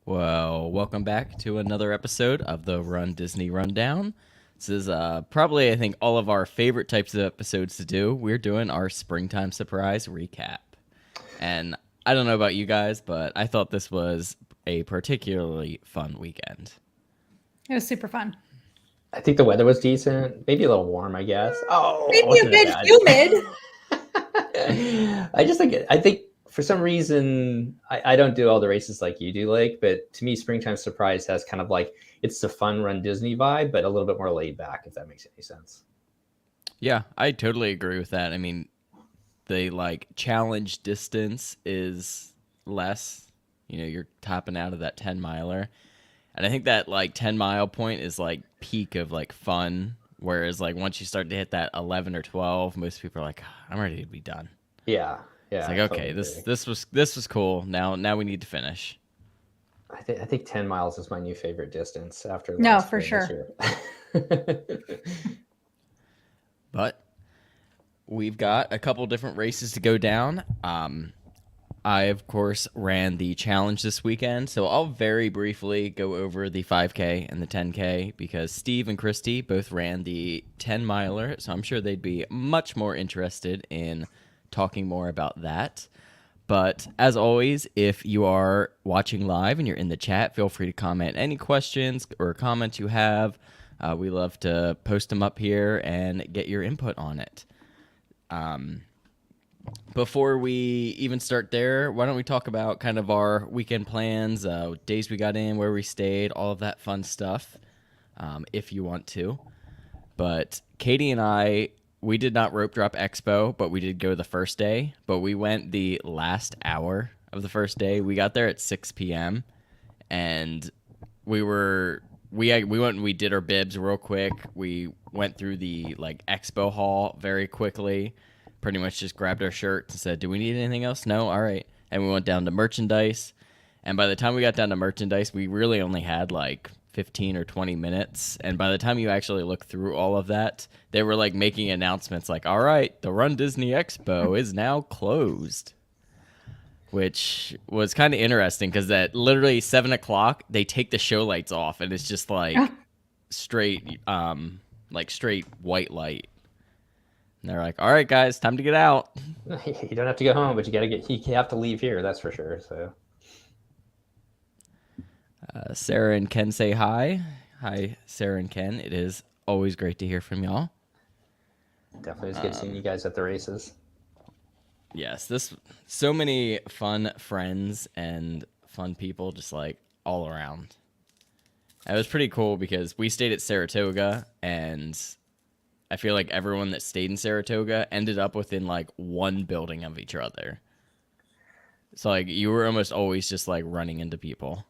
Well, welcome back to another episode of the Run Disney Rundown. This is probably, I think, all of our favorite types of episodes to do. We're doing our springtime surprise recap. And I don't know about you guys, but I thought this was a particularly fun weekend. It was super fun. I think the weather was decent, maybe a little warm, I guess. Oh, maybe a bit humid. I think for some reason I don't do all the races like you do, Lake, but to me, Springtime Surprise has kind of like, it's the fun Run Disney vibe, but a little bit more laid back, if that makes any sense. Yeah, I totally agree with that. I mean, the like challenge distance is less. You know, you're topping out of that 10 miler. And I think that like 10-mile point is like peak of like fun. Whereas like once you start to hit that 11 or 12, most people are like, I'm ready to be done. Yeah. It's like, okay, this was cool. Now we need to finish. I think 10 miles is my new favorite distance after. No, for sure. But we've got a couple different races to go down. I, of course, ran the challenge this weekend, so I'll very briefly go over the 5K and the 10K because Steve and Christy both ran the 10-miler, so I'm sure they'd be much more interested in talking more about that. But as always, if you are watching live and you're in the chat, feel free to comment any questions or comments you have. We love to post them up here and get your input on it. Before we even start there, why don't we talk about kind of our weekend plans, days we got in, where we stayed, all of that fun stuff, if you want to. But Katie and I, we did not rope drop Expo, but we did go the first day. But we went the last hour of the first day. We got there at 6 p.m. and we went and we did our bibs real quick. We went through the like Expo hall very quickly. Pretty much just grabbed our shirts and said, do we need anything else? No? All right. And we went down to merchandise. And by the time we got down to merchandise, we really only had like 15 or 20 minutes. And by the time you actually look through all of that, they were like making announcements like, all right, the Run Disney Expo is now closed. Which was kind of interesting because at literally 7 o'clock, they take the show lights off and it's just like straight white light. And they're like, all right, guys, time to get out. You don't have to go home, but you have to leave here, that's for sure. So, Sarah and Ken say hi. Hi, Sarah and Ken. It is always great to hear from y'all. Definitely was good seeing you guys at the races. Yes, so many fun friends and fun people just like all around. It was pretty cool because we stayed at Saratoga and I feel like everyone that stayed in Saratoga ended up within like one building of each other. So like you were almost always just like running into people.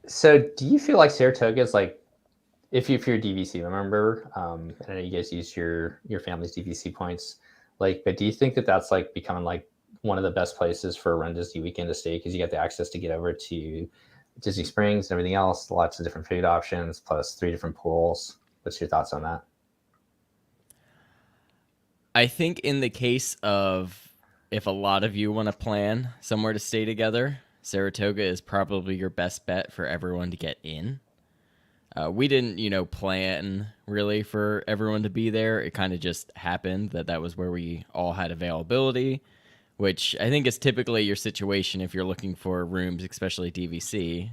So do you feel like Saratoga is like, if you're a DVC member, and I know you guys use your family's DVC points, like, but do you think that that's like becoming like one of the best places for a Run Disney weekend to stay because you get the access to get over to Disney Springs and everything else, lots of different food options, plus 3 different pools. What's your thoughts on that? I think in the case of if a lot of you want to plan somewhere to stay together, Saratoga is probably your best bet for everyone to get in. We didn't, plan really for everyone to be there. It kind of just happened that was where we all had availability, which I think is typically your situation if you're looking for rooms, especially DVC.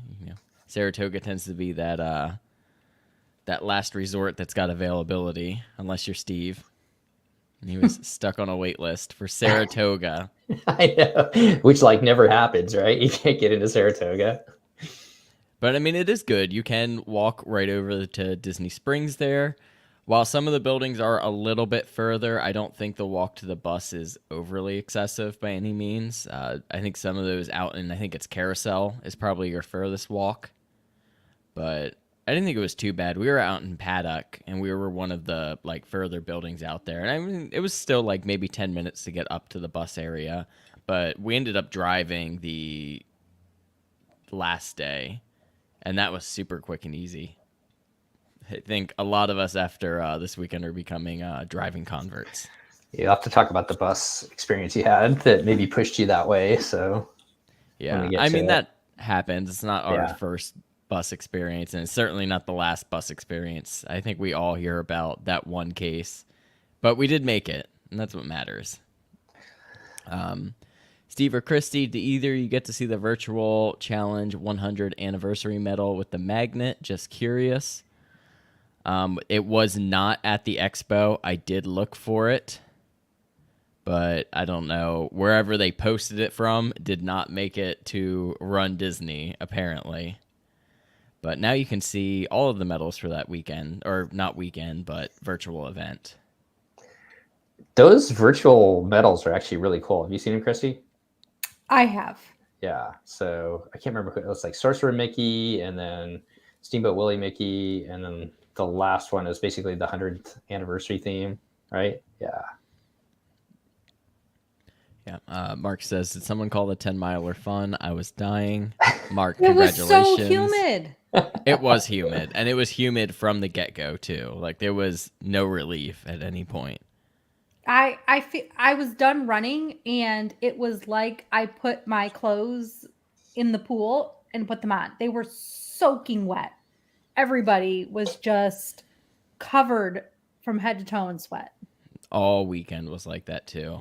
Saratoga tends to be that last resort that's got availability, unless you're Steve. He was stuck on a wait list for Saratoga. I know, which like never happens, right? You can't get into Saratoga. But I mean, it is good. You can walk right over to Disney Springs there. While some of the buildings are a little bit further, I don't think the walk to the bus is overly excessive by any means. I think some of those out in, I think it's Carousel, is probably your furthest walk. But I didn't think it was too bad. We were out in Paddock, and we were one of the like further buildings out there. And I mean, it was still like maybe 10 minutes to get up to the bus area. But we ended up driving the last day, and that was super quick and easy. I think a lot of us after this weekend are becoming driving converts. You'll have to talk about the bus experience you had that maybe pushed you that way. So Yeah, I mean, that happens. It's not our first bus experience, and it's certainly not the last bus experience. I think we all hear about that one case, but we did make it, and that's what matters. Steve or Christy, do either you get to see the virtual challenge 100 anniversary medal with the magnet? Just curious. It was not at the expo. I did look for it, but I don't know. Wherever they posted it from did not make it to Run Disney, apparently. But now you can see all of the medals for that weekend, or not weekend, but virtual event. Those virtual medals are actually really cool. Have you seen them, Christy? I have. Yeah. So I can't remember who it was, like Sorcerer Mickey, and then Steamboat Willie Mickey, and then the last one is basically the 100th anniversary theme, right? Yeah. Yeah. Mark says, did someone call the 10-miler fun? I was dying. Mark, It was congratulations. so humid. It was humid, and it was humid from the get-go, too. Like, there was no relief at any point. I was done running, and it was like I put my clothes in the pool and put them on. They were soaking wet. Everybody was just covered from head to toe in sweat. All weekend was like that, too.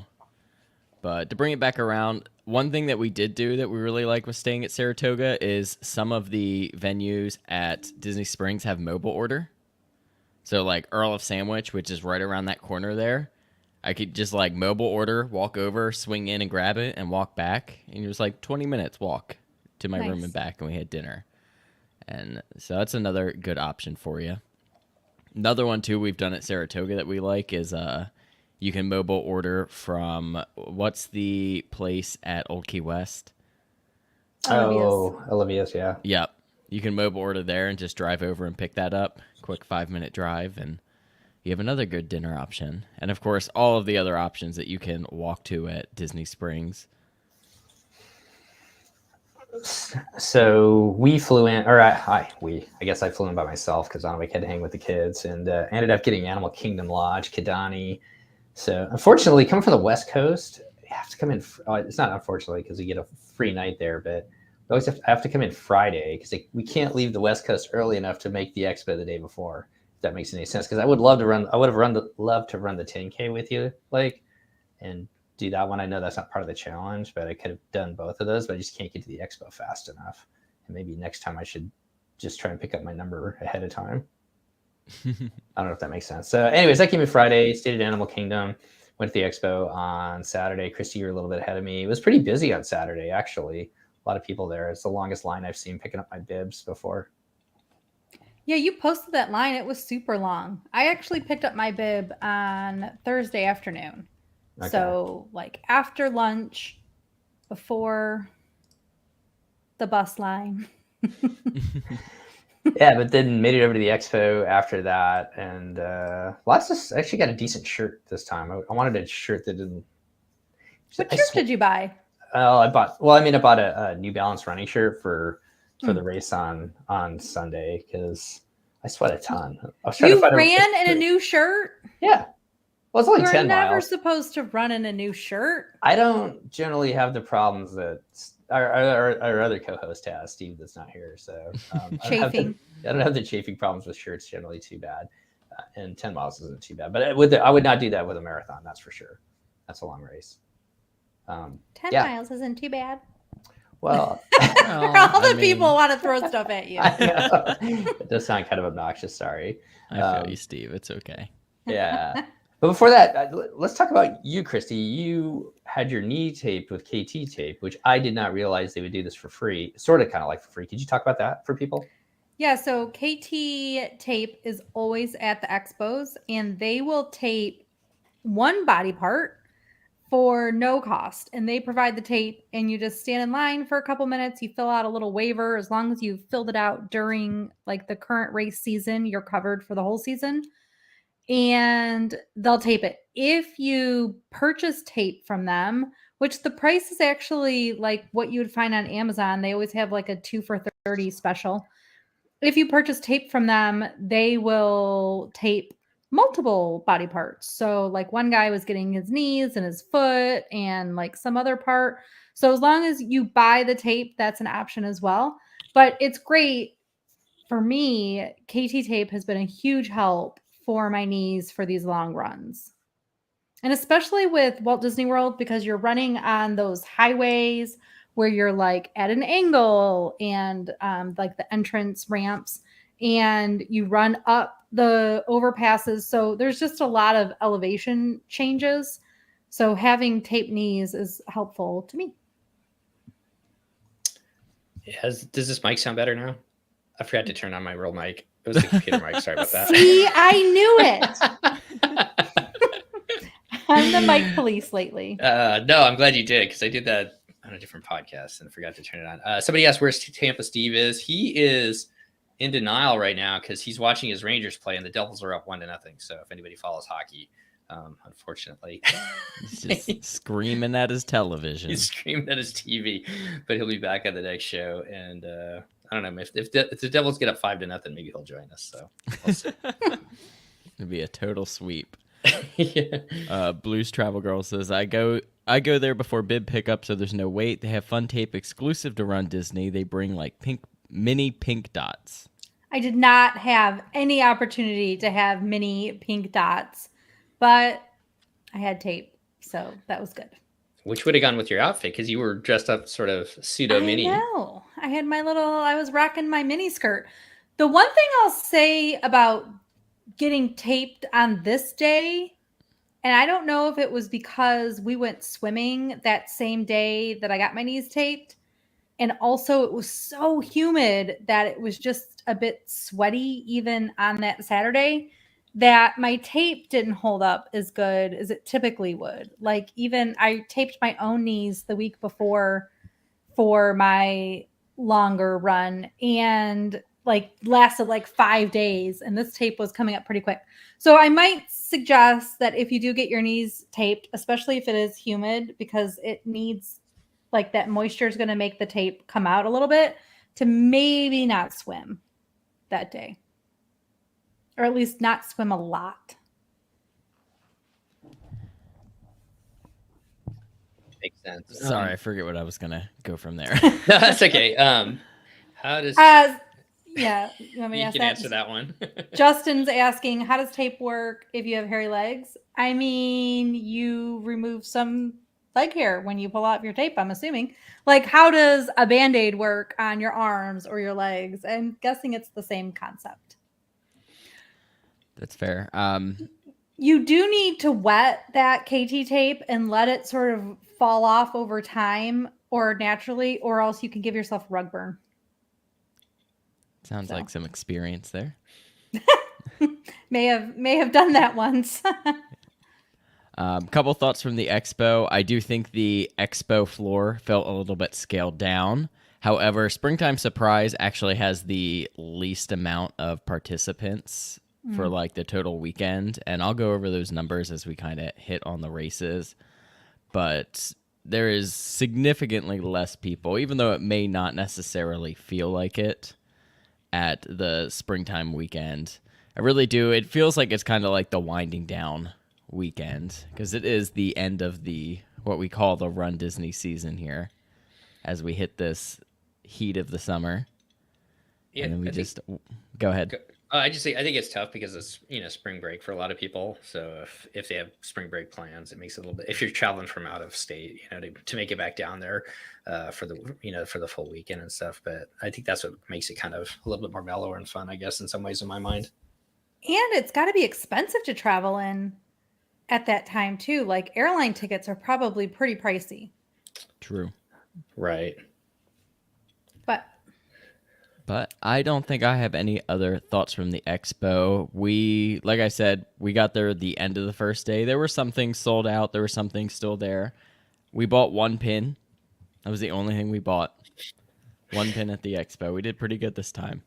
But to bring it back around, one thing that we did do that we really like with staying at Saratoga is some of the venues at Disney Springs have mobile order. So like Earl of Sandwich, which is right around that corner there, I could just like mobile order, walk over, swing in and grab it and walk back. And it was like 20 minutes walk to my room and back, and we had dinner. And so that's another good option for you. Another one too we've done at Saratoga that we like is you can mobile order from, what's the place at Old Key West? Olivia's, yeah. Yep. You can mobile order there and just drive over and pick that up. Quick 5-minute drive, and you have another good dinner option. And of course, all of the other options that you can walk to at Disney Springs. So we flew in, or I guess I flew in by myself because on the week I had to hang with the kids, and ended up getting Animal Kingdom Lodge, Kidani. So unfortunately, coming from the West Coast, you have to come in. It's not unfortunately because you get a free night there, but we always have to come in Friday because we can't leave the West Coast early enough to make the expo the day before. If that makes any sense, because I would love to run. I would have loved to run the 10K with you, and do that one. I know that's not part of the challenge, but I could have done both of those, but I just can't get to the expo fast enough. And maybe next time I should just try and pick up my number ahead of time. I don't know if that makes sense. So anyways, that came in Friday, stayed at Animal Kingdom, went to the expo on Saturday. Christy, you were a little bit ahead of me. It was pretty busy on Saturday, actually. A lot of people there. It's the longest line I've seen picking up my bibs before. Yeah, you posted that line. It was super long. I actually picked up my bib on Thursday afternoon. Okay. So like after lunch, before the bus line. Yeah, but then made it over to the expo after that, and Lots actually got a decent shirt this time. I wanted a shirt that didn't. What shirt did you buy? I bought a New Balance running shirt for the race on Sunday because I sweat a ton. I was trying to ran in a new shirt? Yeah. Well, it's only 10 miles. You're never supposed to run in a new shirt. I don't generally have the problems that our other co-host has, Steve, that's not here. So chafing. I don't have the chafing problems with shirts generally too bad, and 10 miles isn't too bad. But I would not do that with a marathon. That's for sure. That's a long race. 10 miles isn't too bad. Well, people want to throw stuff at you. It does sound kind of obnoxious. Sorry. I feel you, Steve. It's okay. Yeah. But before that, let's talk about you, Christy. You had your knee taped with KT tape, which I did not realize they would do this for free, sort of kind of like for free. Could you talk about that for people? Yeah, so KT tape is always at the expos, and they will tape one body part for no cost. And they provide the tape, and you just stand in line for a couple minutes. You fill out a little waiver. As long as you've filled it out during like the current race season, you're covered for the whole season. And they'll tape it. If you purchase tape from them, which the price is actually like what you would find on Amazon. They always have like a 2 for 30 special. If you purchase tape from them, they will tape multiple body parts. So like one guy was getting his knees and his foot and like some other part. So as long as you buy the tape, that's an option as well. But it's great for me. KT tape has been a huge help for my knees for these long runs. And especially with Walt Disney World, because you're running on those highways where you're like at an angle and like the entrance ramps, and you run up the overpasses. So there's just a lot of elevation changes. So having tape knees is helpful to me. Does this mic sound better now? I forgot to turn on my real mic. It was the computer mic. Sorry about that. See, I knew it. I'm the mic police lately. No, I'm glad you did, because I did that on a different podcast and forgot to turn it on. Somebody asked where Tampa Steve is. He is in denial right now because he's watching his Rangers play, and the Devils are up 1-0. So if anybody follows hockey, unfortunately, He's just screaming at his television. he's screaming at his TV. But he'll be back on the next show, and I don't know if the Devils get up 5-0, maybe he'll join us. So we'll see. It'd be a total sweep. Yeah. Blues Travel Girl says, I go there before bib pickup, so there's no wait. They have fun tape exclusive to Run Disney. They bring like mini pink dots. I did not have any opportunity to have mini pink dots, but I had tape, so that was good. Which would have gone with your outfit, because you were dressed up sort of pseudo mini. I know. I was rocking my mini skirt. The one thing I'll say about getting taped on this day, and I don't know if it was because we went swimming that same day that I got my knees taped, and also it was so humid that it was just a bit sweaty even on that Saturday, that my tape didn't hold up as good as it typically would. Like, even I taped my own knees the week before for my longer run, and like lasted like 5 days, and this tape was coming up pretty quick. So I might suggest that if you do get your knees taped, especially if it is humid, because it needs, like, that moisture is going to make the tape come out a little bit, to maybe not swim that day, or at least not swim a lot. Makes sense. Sorry, I forget what I was gonna go from there. No, that's okay. How does Yeah, you want me to you ask can that? answer that one? Justin's asking, how does tape work if you have hairy legs? I mean, you remove some leg hair when you pull out your tape, I'm assuming. Like, how does a Band-Aid work on your arms or your legs? I'm guessing it's the same concept. That's fair. You do need to wet that KT tape and let it sort of fall off over time or naturally, or else you can give yourself rug burn. Sounds like some experience there. May have done that once. Couple thoughts from the expo. I do think the expo floor felt a little bit scaled down. However, Springtime Surprise actually has the least amount of participants for like the total weekend, and I'll go over those numbers as we kind of hit on the races. But there is significantly less people, even though it may not necessarily feel like it, at the Springtime weekend. I really do. It feels like it's kind of like the winding down weekend, because it is the end of the what we call the Run Disney season here, as we hit this heat of the summer. Yeah, and then we go ahead. I think it's tough because it's spring break for a lot of people. So if they have spring break plans, it makes it a little bit. If you're traveling from out of state, to make it back down there for the full weekend and stuff. But I think that's what makes it kind of a little bit more mellow and fun, I guess, in some ways in my mind. And it's got to be expensive to travel in at that time too. Like, airline tickets are probably pretty pricey. True. Right. But I don't think I have any other thoughts from the expo. Like I said, we got there at the end of the first day. There were some things sold out. There were some things still there. We bought one pin. That was the only thing we bought. One pin at the expo. We did pretty good this time.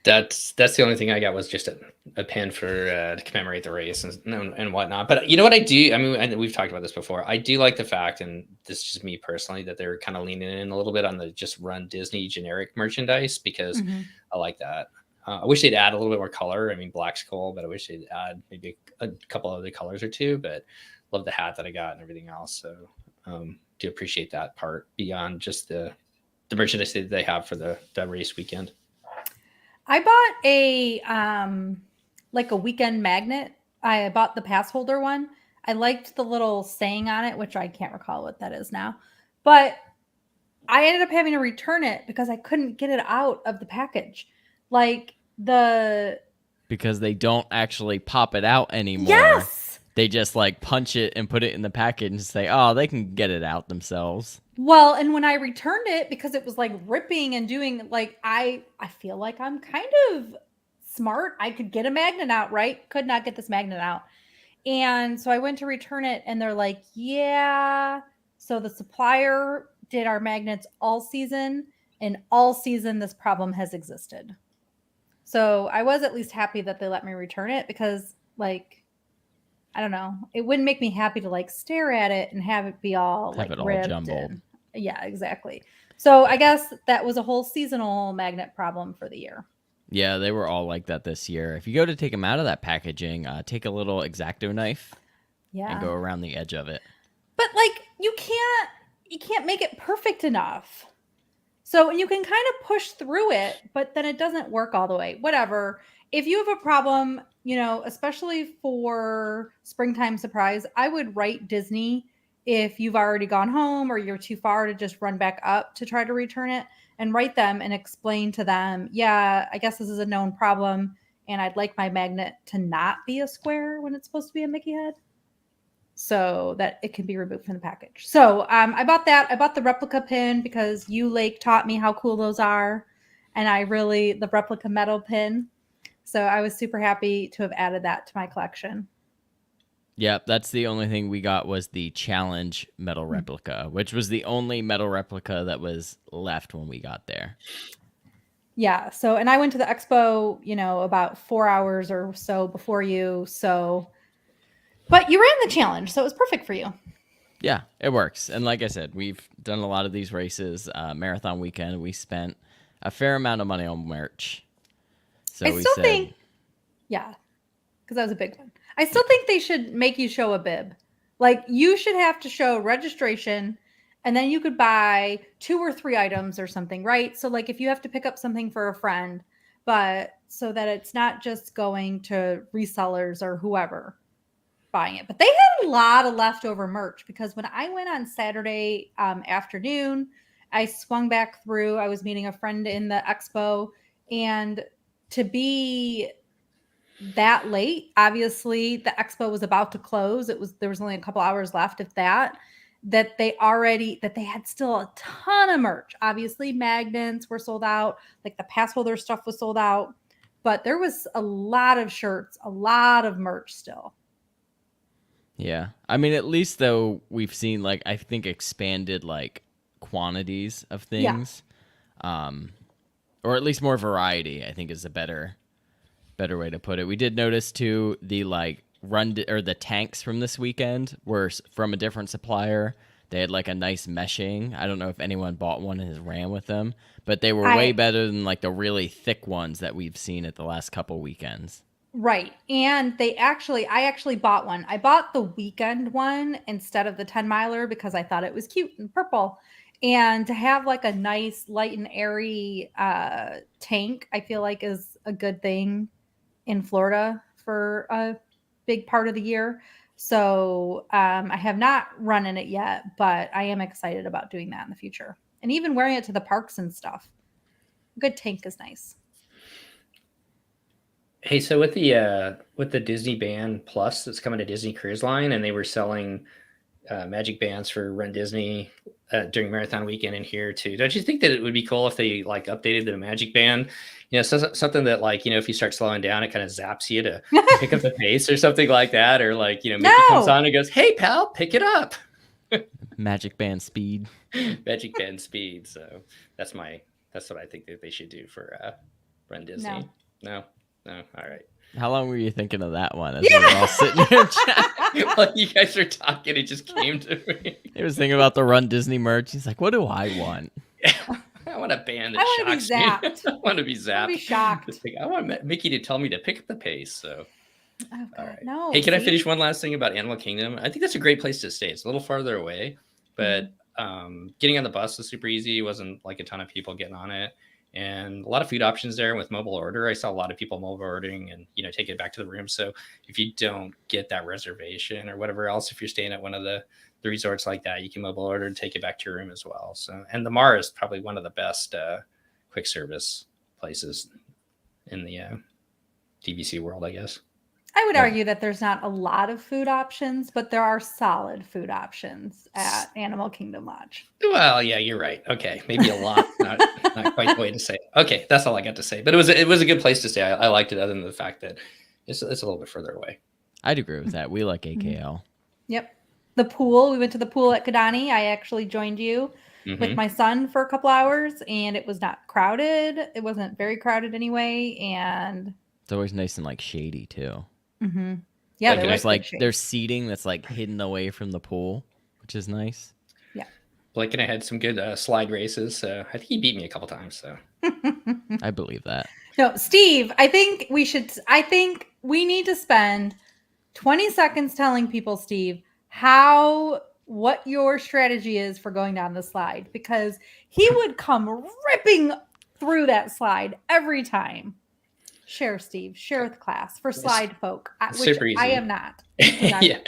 That's the only thing I got was just a pin for to commemorate the race and whatnot. But you know what I do? I mean, we've talked about this before. I do like the fact, and this is just me personally, that they're kind of leaning in a little bit on the just Run Disney generic merchandise because Mhm. I like that. I wish they'd add a little bit more color. I mean, black's cool, but I wish they'd add maybe a couple other colors or two. But love the hat that I got and everything else. So do appreciate that part beyond just the merchandise that they have for the race weekend. I bought like a weekend magnet. I bought the pass holder one. I liked the little saying on it, which I can't recall what that is now. But I ended up having to return it because I couldn't get it out of the package. Like Because they don't actually pop it out anymore. Yes. They just like punch it and put it in the package and say, "Oh, they can get it out themselves." Well, and when I returned it, because it was like ripping and doing like I feel like I'm kind of smart. I could get a magnet out, right? Could not get this magnet out. And so I went to return it and they're like, "Yeah." So the supplier did our magnets all season, and all season this problem has existed. So I was at least happy that they let me return it because like I don't know. It wouldn't make me happy to like stare at it and have it be all Have like it all ripped jumbled. yeah, exactly. So I guess that was a whole seasonal magnet problem for the year. Yeah, they were all like that this year. If you go to take them out of that packaging, take a little X-Acto knife Yeah. and go around the edge of it. But like you can't make it perfect enough. So you can kind of push through it, but then it doesn't work all the way. Whatever. If you have a problem, you know, especially for springtime surprise, I would write Disney if you've already gone home or you're too far to just run back up to try to return it, and write them and explain to them, yeah, I guess this is a known problem and I'd like my magnet to not be a square when it's supposed to be a Mickey head, so that it can be removed from the package. So I bought that. I bought the replica pin because you, Lake, taught me how cool those are. And the replica metal pin. So I was super happy to have added that to my collection. Yep, that's the only thing we got was the challenge metal replica, which was the only metal replica that was left when we got there. Yeah. So, and I went to the expo, you know, about 4 hours or so before you. So, but you ran the challenge, so it was perfect for you. Yeah, it works. And like I said, we've done a lot of these races. Marathon weekend, we spent a fair amount of money on merch. So I we still said, think, yeah, because that was a big one. I still think they should make you show a bib. Like you should have to show registration, and then you could buy 2 or 3 items or something, right? So like if you have to pick up something for a friend, but so that it's not just going to resellers or whoever buying it. But they had a lot of leftover merch because when I went on Saturday afternoon, I swung back through. I was meeting a friend in the expo, and to be that late, obviously the expo was about to close. There was only a couple hours left, if that. That they had still a ton of merch. Obviously, magnets were sold out, like the pass holder stuff was sold out, but there was a lot of shirts, a lot of merch still. yeah. I mean, at least though we've seen like I think expanded like quantities of things, or at least more variety. I think is a better way to put it. We did notice too the like the tanks from this weekend were from a different supplier. They had like a nice meshing. I don't know if anyone bought one and has ran with them, but they were way better than like the really thick ones that we've seen at the last couple weekends. Right. And I actually bought one. I bought the weekend one instead of the 10 miler because I thought it was cute and purple. And to have like a nice light and airy tank, I feel like is a good thing in Florida for a big part of the year. So I have not run in it yet, but I am excited about doing that in the future. And even wearing it to the parks and stuff. A good tank is nice. Hey, so with the Disney Band Plus that's coming to Disney Cruise Line, and they were selling magic bands for Run Disney during Marathon weekend in here too. Don't you think that it would be cool if they like updated the magic band? You know, something that like, you know, if you start slowing down, it kind of zaps you to pick up the pace or something like that. Or like, you know, Mickey comes on and goes, "Hey pal, pick it up." Magic band speed. Magic band speed. So that's what I think that they should do for Run Disney. No. No. All right. How long were you thinking of that one as we were all sitting here chatting? While you guys were talking, it just came to me. He was thinking about the Run Disney merch. He's like, what do I want? I want a band I that wanna be shocks me. zapped. I want to be zapped. I'll be shocked. I want Mickey to tell me to pick up the pace. So, Oh, all God, right. no. Hey, can I see? finish one last thing about Animal Kingdom? I think that's a great place to stay. It's a little farther away, but getting on the bus was super easy. It wasn't like a ton of people getting on it. And a lot of food options there with mobile order. I saw a lot of people mobile ordering and, take it back to the room. So if you don't get that reservation or whatever else, if you're staying at one of the resorts like that, you can mobile order and take it back to your room as well. So, and the Mar is probably one of the best quick service places in the DVC world, I guess. I would Yeah. argue that there's not a lot of food options, but there are solid food options at Animal Kingdom Lodge. Well, yeah, you're right. Okay, maybe a lot, not quite the way to say it. Okay, that's all I got to say. But it was a good place to stay. I liked it, other than the fact that it's a little bit further away. I'd agree with that. We like AKL. Yep. The pool. We went to the pool at Kidani. I actually joined you with Mhm. my son for a couple hours, and it was not crowded. It wasn't very crowded anyway. And It's always nice and like shady too. yeah, Like, there There's was like good shade. there's seating that's like hidden away from the pool, which is nice. Blake and I had some good slide races. I think he beat me a couple times. So I believe that. No, Steve, I think we need to spend 20 seconds telling people, Steve, what your strategy is for going down the slide, because he would come ripping through that slide every time. Share, Steve. Share with class for slide folk, which super I easy. am not. yeah.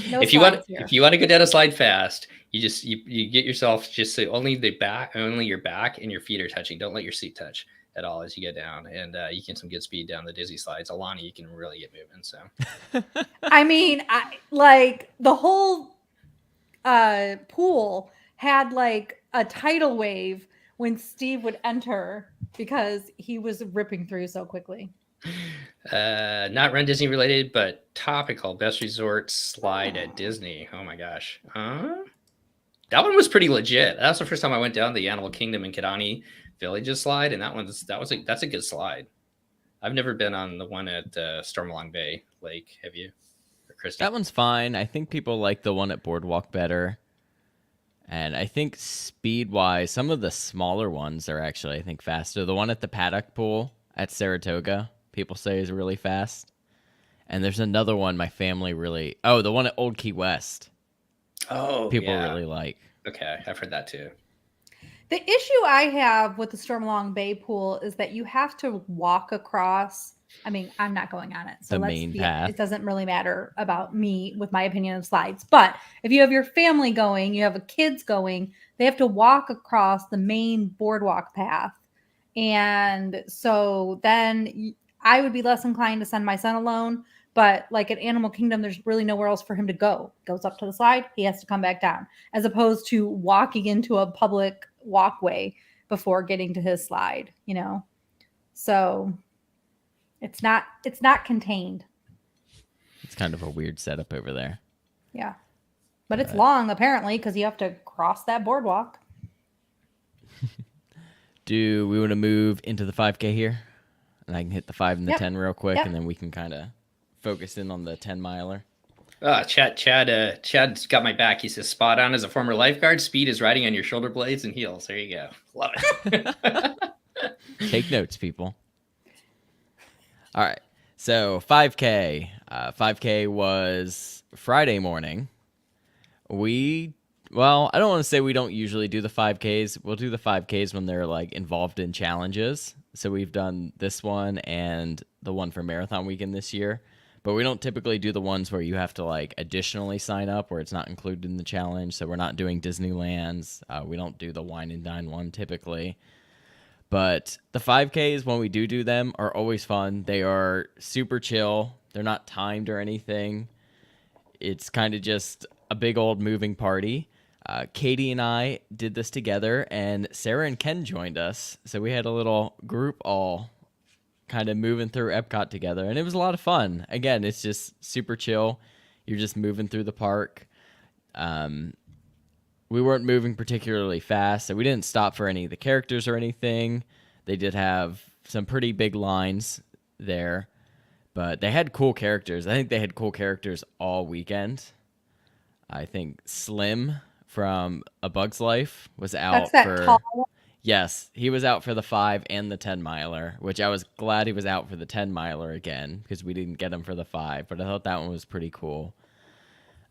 No If you want slides here. to go down a slide fast, you get yourself just so only your back and your feet are touching. Don't let your seat touch at all as you get down, and you get some good speed down the dizzy slides. Alani, you can really get moving. So I mean, like the whole pool had like a tidal wave when Steve would enter because he was ripping through so quickly. not Run Disney related, but topical. Best resort slide at Disney. Oh my gosh, that one was pretty legit. That was the first time I went down the Animal Kingdom and Kidani Villages slide, and that's a good slide. I've never been on the one at Stormalong Bay Lake. Have you, or Christy? That one's fine. I think people like the one at Boardwalk better. And I think speed-wise, some of the smaller ones are actually, I think, faster. The one at the Paddock Pool at Saratoga, people say is really fast. And there's another one my family really... Oh, the one at Old Key West. Oh, People yeah. really like. Okay, I've heard that too. The issue I have with the Stormalong Bay pool is that you have to walk across. I mean, I'm not going on it, so The let's main be, path. it doesn't really matter about me with my opinion of slides. But if you have your family going, you have kids going, they have to walk across the main boardwalk path. And so then I would be less inclined to send my son alone. But like at Animal Kingdom, there's really nowhere else for him to go. Goes up to the slide, he has to come back down, as opposed to walking into a public walkway before getting to his slide, So it's not contained. It's kind of a weird setup over there. Yeah. But it's long apparently because you have to cross that boardwalk. Do we want to move into the 5K here? And I can hit the 5 and the Yep. 10 real quick, Yep. and then we can kind of focus in on the 10 miler. Chad's got my back. He says, spot on as a former lifeguard. Speed is riding on your shoulder blades and heels. There you go. Love it. Take notes, people. All right. So 5K. 5K was Friday morning. I don't want to say we don't usually do the 5Ks. We'll do the 5Ks when they're like involved in challenges. So we've done this one and the one for Marathon Weekend this year. But we don't typically do the ones where you have to like additionally sign up where it's not included in the challenge. So we're not doing Disneyland's. We don't do the Wine and Dine one typically. But the 5Ks, when we do them, are always fun. They are super chill. They're not timed or anything. It's kind of just a big old moving party. Katie and I did this together, and Sarah and Ken joined us. So we had a little group all kind of moving through Epcot together, and it was a lot of fun. Again, it's just super chill. You're just moving through the park. We weren't moving particularly fast, so we didn't stop for any of the characters or anything. They did have some pretty big lines there. But they had cool characters. I think they had cool characters all weekend. I think Slim from A Bug's Life was out That's that for... tall one. Yes, he was out for the 5 and the 10 miler, which I was glad he was out for the 10 miler again because we didn't get him for the 5, but I thought that one was pretty cool.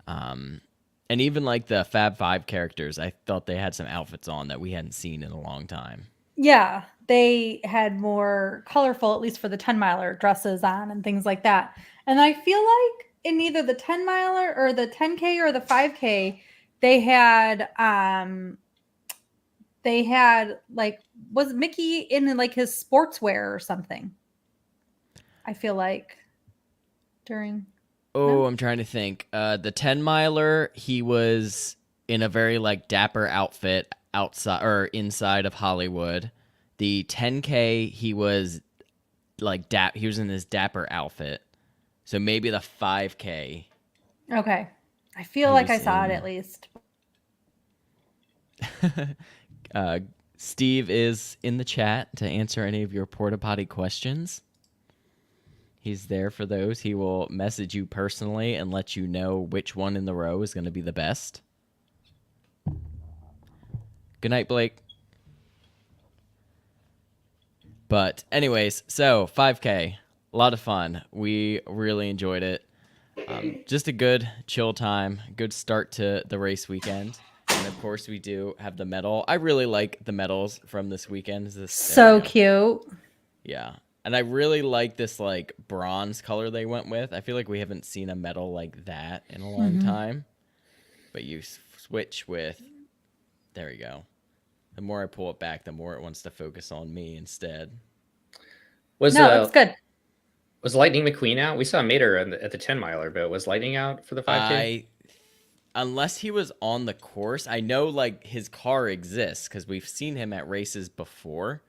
And even like the Fab 5 characters, I thought they had some outfits on that we hadn't seen in a long time. Yeah, they had more colorful, at least for the 10 miler, dresses on and things like that. And I feel like in either the 10 miler or the 10K or the 5K, they had like, was Mickey in like his sportswear or something? I feel like during. Oh, No? I'm trying to think. The 10 miler, he was in a very like dapper outfit outside or inside of Hollywood. The 10K, he was like he was in his dapper outfit. So maybe the 5K. Okay. I feel He like was I saw it in- at least. Steve is in the chat to answer any of your porta potty questions. He's there for those. He will message you personally and let you know which one in the row is going to be the best. Good night, Blake. But anyways, so 5K, a lot of fun. We really enjoyed it. Just a good chill time, good start to the race weekend. And of course, we do have the medal. I really like the medals from this weekend. So cute. Yeah. And I really like this like bronze color they went with. I feel like we haven't seen a medal like that in a long time. But you switch with, there we go. The more I pull it back, the more it wants to focus on me instead. Was No, it's good. Was Lightning McQueen out? We saw Mater at the 10 miler, but was Lightning out for the 5K? Unless he was on the course, I know like his car exists because we've seen him at races before,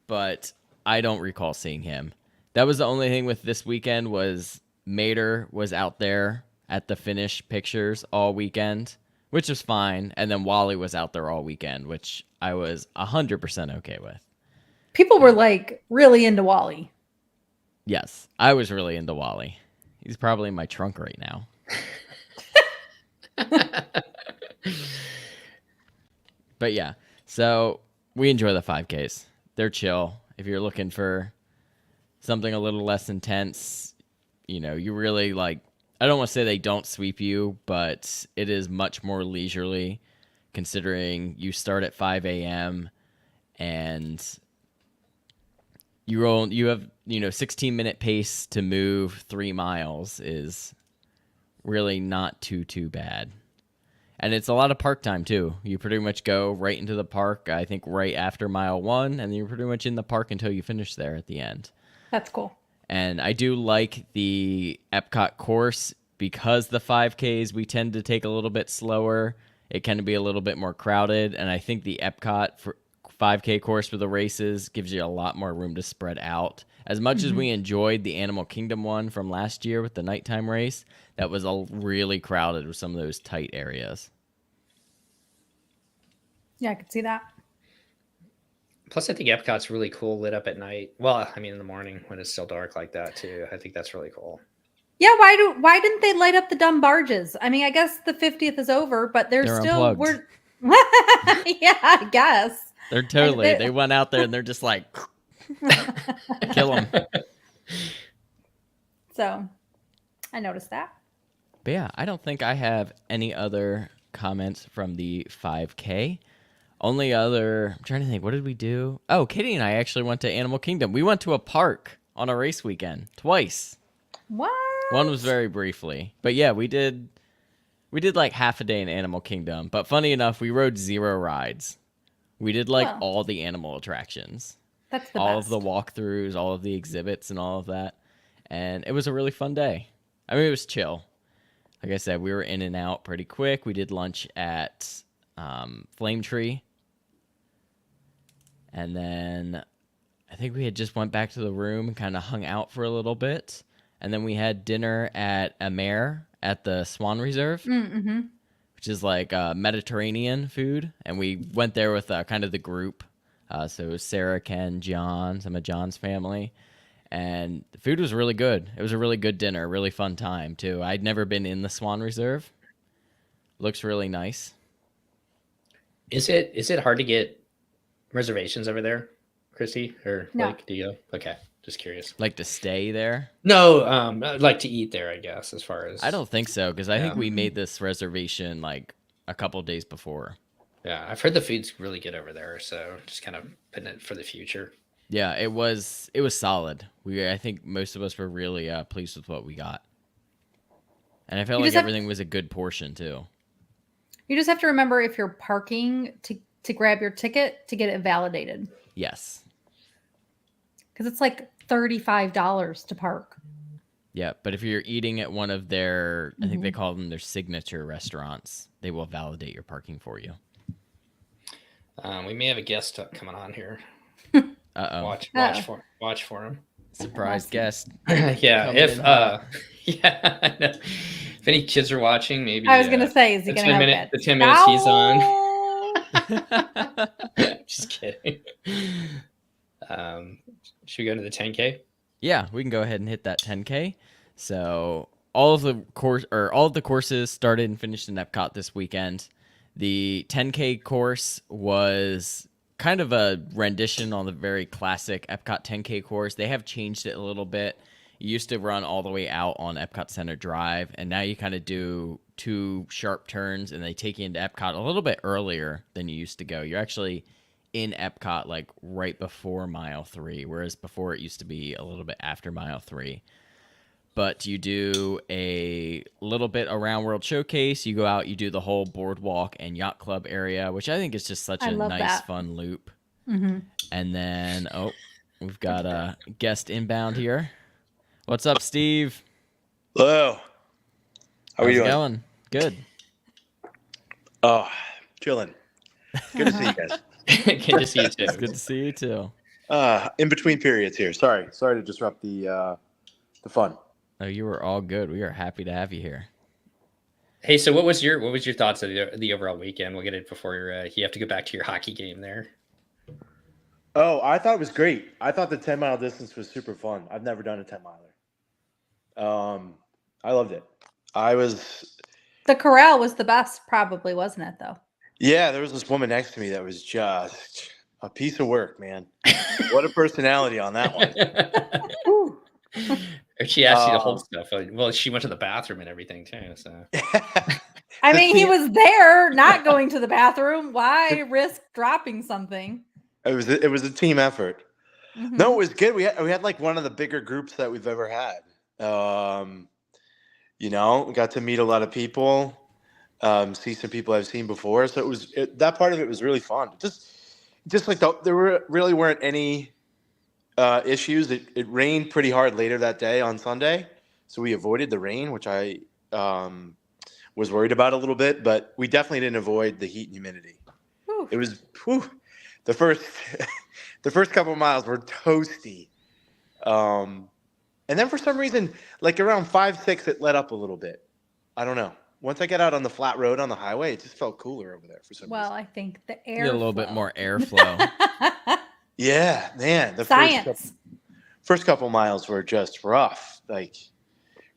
but I don't recall seeing him. That was the only thing with this weekend was Mater was out there at the finish pictures all weekend, which was fine. And then Wally was out there all weekend, which I was 100% okay with. People were like really into Wally. Yes, I was really into Wally. He's probably in my trunk right now. But yeah, so we enjoy the 5Ks. They're chill. If you're looking for something a little less intense, you know, you really like, I don't want to say they don't sweep you, but it is much more leisurely considering you start at 5 a.m. and you have, 16-minute pace to move 3 miles is really not too bad. And it's a lot of park time, too. You pretty much go right into the park, I think, right after mile 1, and you're pretty much in the park until you finish there at the end. That's cool. And I do like the Epcot course because the 5Ks, we tend to take a little bit slower. It can be a little bit more crowded, and I think the Epcot for 5K course for the races gives you a lot more room to spread out. As much as we enjoyed the Animal Kingdom one from last year with the nighttime race, that was really crowded with some of those tight areas. Yeah, I could see that. Plus, I think Epcot's really cool lit up at night. Well, I mean, in the morning when it's still dark like that, too. I think that's really cool. Yeah, why didn't they light up the dumb barges? I mean, I guess the 50th is over, but they're still unplugged. yeah, I guess. They're totally. They went out there and they're just like, kill them. So, I noticed that. But yeah, I don't think I have any other comments from the 5K. I'm trying to think, what did we do? Oh, Katie and I actually went to Animal Kingdom. We went to a park on a race weekend twice. What? One was very briefly. But yeah, we did like half a day in Animal Kingdom. But funny enough, we rode 0 rides. We did like all the animal attractions. That's the all best. of the walkthroughs, all of the exhibits and all of that. And it was a really fun day. I mean, it was chill. Like I said, we were in and out pretty quick. We did lunch at Flame Tree. And then I think we had just went back to the room and kind of hung out for a little bit. And then we had dinner at Amer at the Swan Reserve, which is like Mediterranean food. And we went there with kind of the group. So it was Sarah, Ken, John, some of John's family. And the food was really good. It was a really good dinner, really fun time too. I'd never been in the Swan Reserve. Looks really nice. Is it hard to get reservations over there, Christy or No. Blake? Do you? Okay, just curious. Like to stay there? No, I'd like to eat there. I guess as far as I don't think so because I think Yeah. we made this reservation like a couple days before. Yeah, I've heard the food's really good over there, so just kind of putting it for the future. Yeah, it was solid. I think most of us were really pleased with what we got. And I felt You like just have- everything was a good portion too. You just have to remember if you're parking to grab your ticket to get it validated. Yes. Because it's like $35 to park. Yeah, but if you're eating at one of their, I think they Mhm. call them their signature restaurants, they will validate your parking for you. We may have a guest coming on here. Uh-oh. Watch for him. Surprise guest. Yeah, Coming if in hot. yeah, I know. If any kids are watching, maybe I was going to say, is he the going to 10 have minute- that? the 10 minutes he's on. Ow! Just kidding. Should we go to the 10K? Yeah, we can go ahead and hit that 10K. So all of the courses started and finished in Epcot this weekend. The 10K course was kind of a rendition on the very classic Epcot 10K course. They have changed it a little bit. You used to run all the way out on Epcot Center Drive, and now you kind of do 2 sharp turns, and they take you into Epcot a little bit earlier than you used to go. You're actually in Epcot like right before mile 3, whereas before it used to be a little bit after mile 3. But you do a little bit around World Showcase. You go out, you do the whole boardwalk and yacht club area, which I think is just such I a love nice, that. fun loop. Mhm. And then, we've got a guest inbound here. What's up, Steve? Hello. How How's are you it doing? going? Good. Oh, chilling. Good to see you guys. Good to see you too. It's good to see you too. In between periods here. Sorry to disrupt the fun. Oh, you were all good. We are happy to have you here. Hey, so what was your thoughts of the overall weekend? We'll get it before you have to go back to your hockey game there. Oh, I thought it was great. I thought the 10-mile distance was super fun. I've never done a 10-miler. I loved it. The corral was the best, probably, wasn't it, though? Yeah, there was this woman next to me that was just a piece of work, man. What a personality on that one. Or she asked you to hold stuff. Well, she went to the bathroom and everything too. So I mean, he was there, not going to the bathroom. Why risk dropping something? It was a team effort. Mhm. No, it was good. We had like one of the bigger groups that we've ever had. We got to meet a lot of people, see some people I've seen before. So that part of it was really fun. Just like there really weren't any issues. It rained pretty hard later that day on Sunday, so we avoided the rain, which I was worried about a little bit. But we definitely didn't avoid the heat and humidity. Whew. It was the first the first couple of miles were toasty. And then for some reason, like around 5-6, it let up a little bit. I don't know. Once I got out on the flat road on the highway, it just felt cooler over there for some Well, reason. I think the You air. get a little bit more airflow. Yeah, man. The Science. first couple miles were just rough, like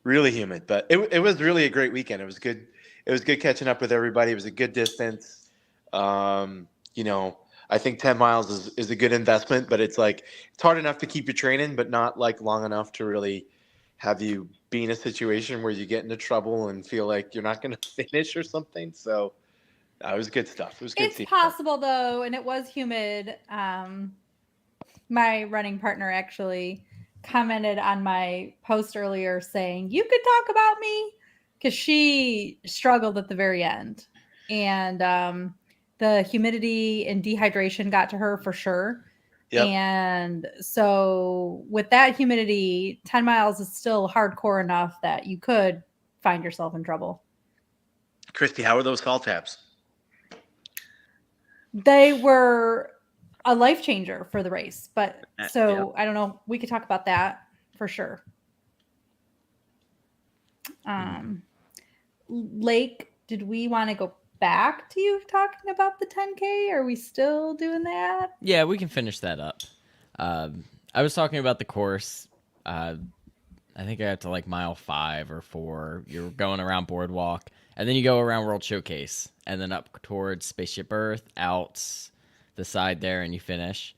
really humid. But it was really a great weekend. It was good. It was good catching up with everybody. It was a good distance. I think 10 miles is a good investment, but it's hard enough to keep you training, but not like long enough to really have you be in a situation where you get into trouble and feel like you're not going to finish or something. So it was good stuff. It was good. It's possible though, and it was humid. My running partner actually commented on my post earlier saying, "You could talk about me," because she struggled at the very end, and the humidity and dehydration got to her for sure. Yep. And so with that humidity, 10 miles is still hardcore enough that you could find yourself in trouble. Christy, how are those salt taps? They were a life changer for the race, but so Yeah. I don't know. We could talk about that for sure. Lake, did we want to go back to you talking about the 10K? Are we still doing that? Yeah, we can finish that up. I was talking about the course. I think I got to like mile 5 or 4. You're going around Boardwalk, and then you go around World Showcase, and then up towards Spaceship Earth, out the side there, and you finish.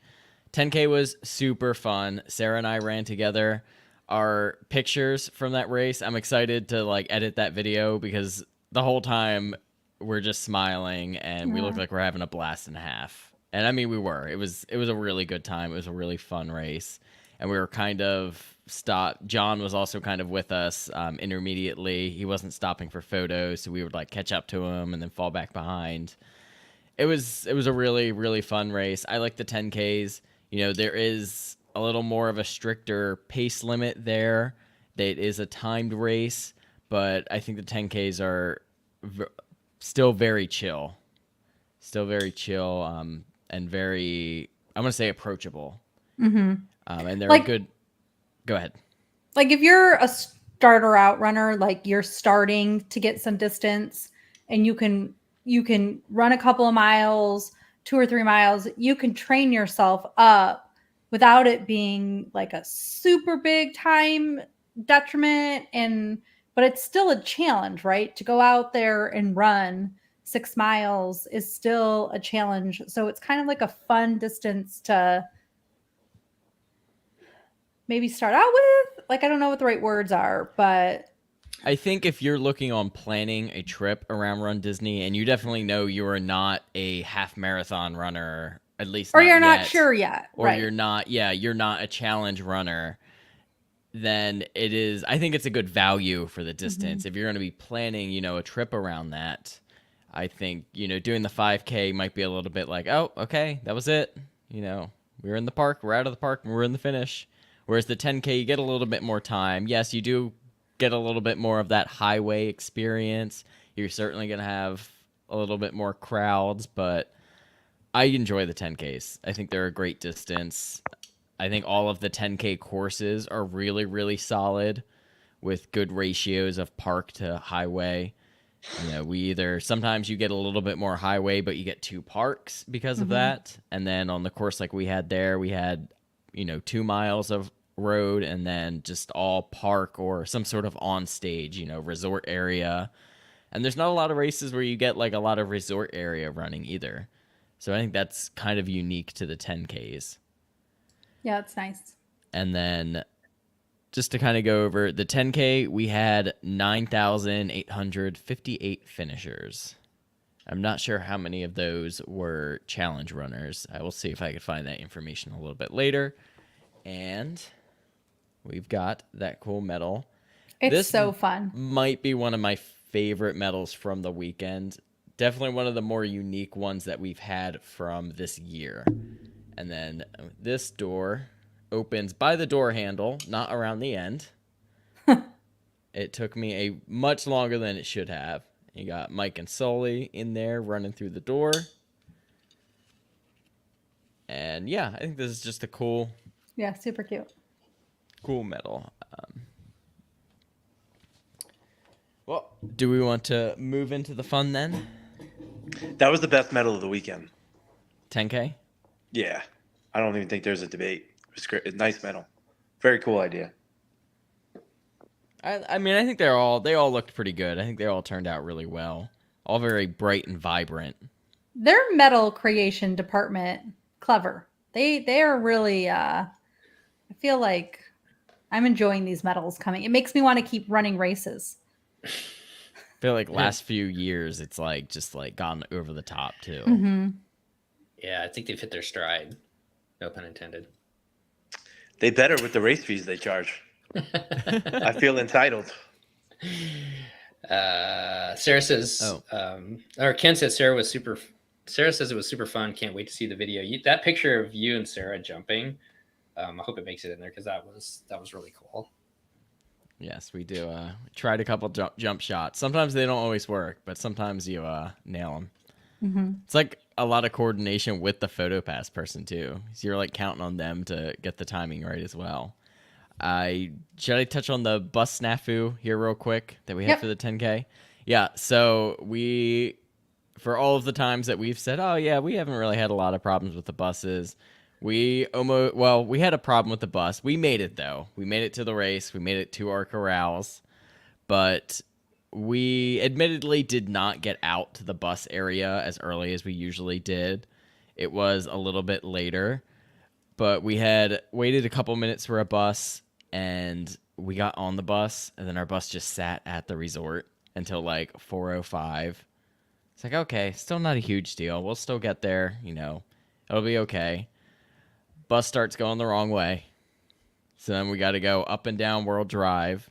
10K was super fun. Sarah and I ran together. Our pictures from that race, I'm excited to like edit that video because the whole time we're just smiling and we look like we're having a blast and a half. And I mean, we were. It was a really good time. It was a really fun race, and we were kind of stopped. John was also kind of with us intermediately. He wasn't stopping for photos, so we would like catch up to him and then fall back behind. It was a really, really fun race. I like the 10Ks. You know, there is a little more of a stricter pace limit there. It is a timed race, but I think the 10Ks are still very chill. Still very chill and very, I'm going to say approachable. And they're Like- a good... Go ahead. Like if you're a starter out runner, like you're starting to get some distance and you can run a couple of miles, 2 or 3 miles, you can train yourself up without it being like a super big time detriment, but it's still a challenge, right? To go out there and run 6 miles is still a challenge. So it's kind of like a fun distance to maybe start out with. Like, I don't know what the right words are, but I think if you're looking on planning a trip around Run Disney, and you definitely know you are not a half marathon runner, at least or not you're not yet, sure yet, or right? you're not a challenge runner, then I think it's a good value for the distance. If you're going to be planning, you know, a trip around that, I think, you know, doing the 5K might be a little bit like, oh, okay, that was it. You know, we were in the park, we're out of the park, and we're in the finish. Whereas the 10K, you get a little bit more time. Yes, you do get a little bit more of that highway experience. You're certainly going to have a little bit more crowds, but I enjoy the 10Ks. I think they're a great distance. I think all of the 10K courses are really, really solid with good ratios of park to highway. You know, sometimes you get a little bit more highway, but you get 2 parks because of that. And then on the course like we had there, we had, you know, 2 miles of road and then just all park or some sort of on stage, you know, resort area. And there's not a lot of races where you get like a lot of resort area running either. So I think that's kind of unique to the 10Ks. Yeah, it's nice. And then just to kind of go over the 10K, we had 9,858 finishers. I'm not sure how many of those were challenge runners. I will see if I can find that information a little bit later. And we've got that cool medal. It's This so fun. Might be one of my favorite medals from the weekend. Definitely one of the more unique ones that we've had from this year. And then this door opens by the door handle, not around the end. It took me a much longer than it should have. You got Mike and Sully in there running through the door. And yeah, I think this is just a cool Yeah, super cute. medal. Well, do we want to move into the fun then? That was the best medal of the weekend. 10K? Yeah, I don't even think there's a debate. It was great. Nice medal. Very cool idea. I mean, I think they all looked pretty good. I think they all turned out really well. All very bright and vibrant. Their medal creation department, clever. They are really I feel like I'm enjoying these medals coming. It makes me want to keep running races. I feel like last few years it's like just like gone over the top too. Mm-hmm. Yeah, I think they've hit their stride. No pun intended. They better with the race fees they charge. I feel entitled. Sarah says, or Ken says Sarah says it was super fun. Can't wait to see the video. That picture of you and Sarah jumping, I hope it makes it in there because that was really cool. Yes, we do. Tried a couple jump shots. Sometimes they don't always work, but sometimes you nail them. Mm-hmm. It's like a lot of coordination with the PhotoPass person too. So you're like counting on them to get the timing right as well. Should I touch on the bus snafu here real quick that we had for the 10K? Yeah, so for all of the times that we've said, oh yeah, we haven't really had a lot of problems with the buses, We had a problem with the bus. We made it though. We made it to the race. We made it to our corrals, but we admittedly did not get out to the bus area as early as we usually did. It was a little bit later, but we had waited a couple minutes for a bus, and we got on the bus, and then our bus just sat at the resort until like 4:05. It's like, okay, still not a huge deal. We'll still get there, it'll be okay. Bus starts going the wrong way. So then we got to go up and down World Drive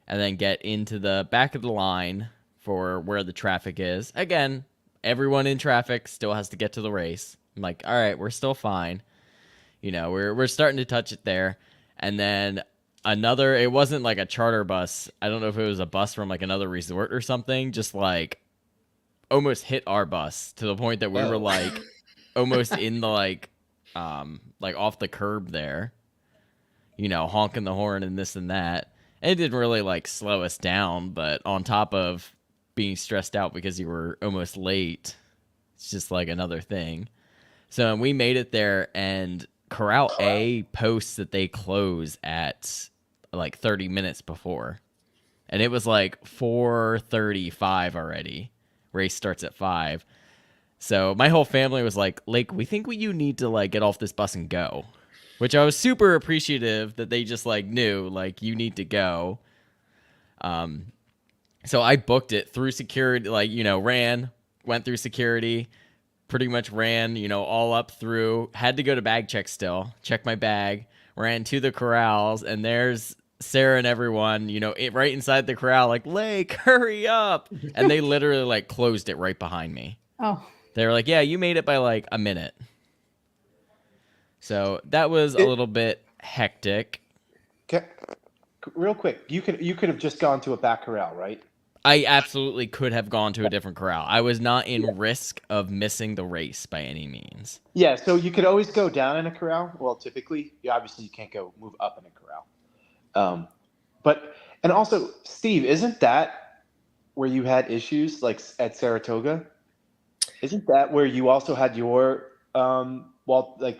and then get into the back of the line for where the traffic is. Again, everyone in traffic still has to get to the race. I'm like, all right, we're still fine. We're starting to touch it there. And then it wasn't like a charter bus. I don't know if it was a bus from like another resort or something, just like almost hit our bus to the point that we were like almost in the like off the curb there, honking the horn and this and that. And it didn't really like slow us down, but on top of being stressed out because you were almost late, it's just like another thing. So we made it there, and Corral A posts that they close at like 30 minutes before. And it was like 4:35 already. Race starts at 5. So my whole family was like, Lake, we think you need to like get off this bus and go. Which I was super appreciative that they just like knew like you need to go. So I booked it through security, went through security, pretty much ran, all up through, had to go to bag check still, check my bag, ran to the corrals, and there's Sarah and everyone, right inside the corral, like, Lake, hurry up. And they literally like closed it right behind me. Oh. They were like, yeah, you made it by like a minute. So that was a little bit hectic. Okay. Real quick, you could have just gone to a back corral, right? I absolutely could have gone to a different corral. I was not in risk of missing the race by any means. Yeah, so you could always go down in a corral. Well, typically, obviously you can't go move up in a corral. And also, Steve, isn't that where you had issues like at Saratoga? Isn't that where you also had your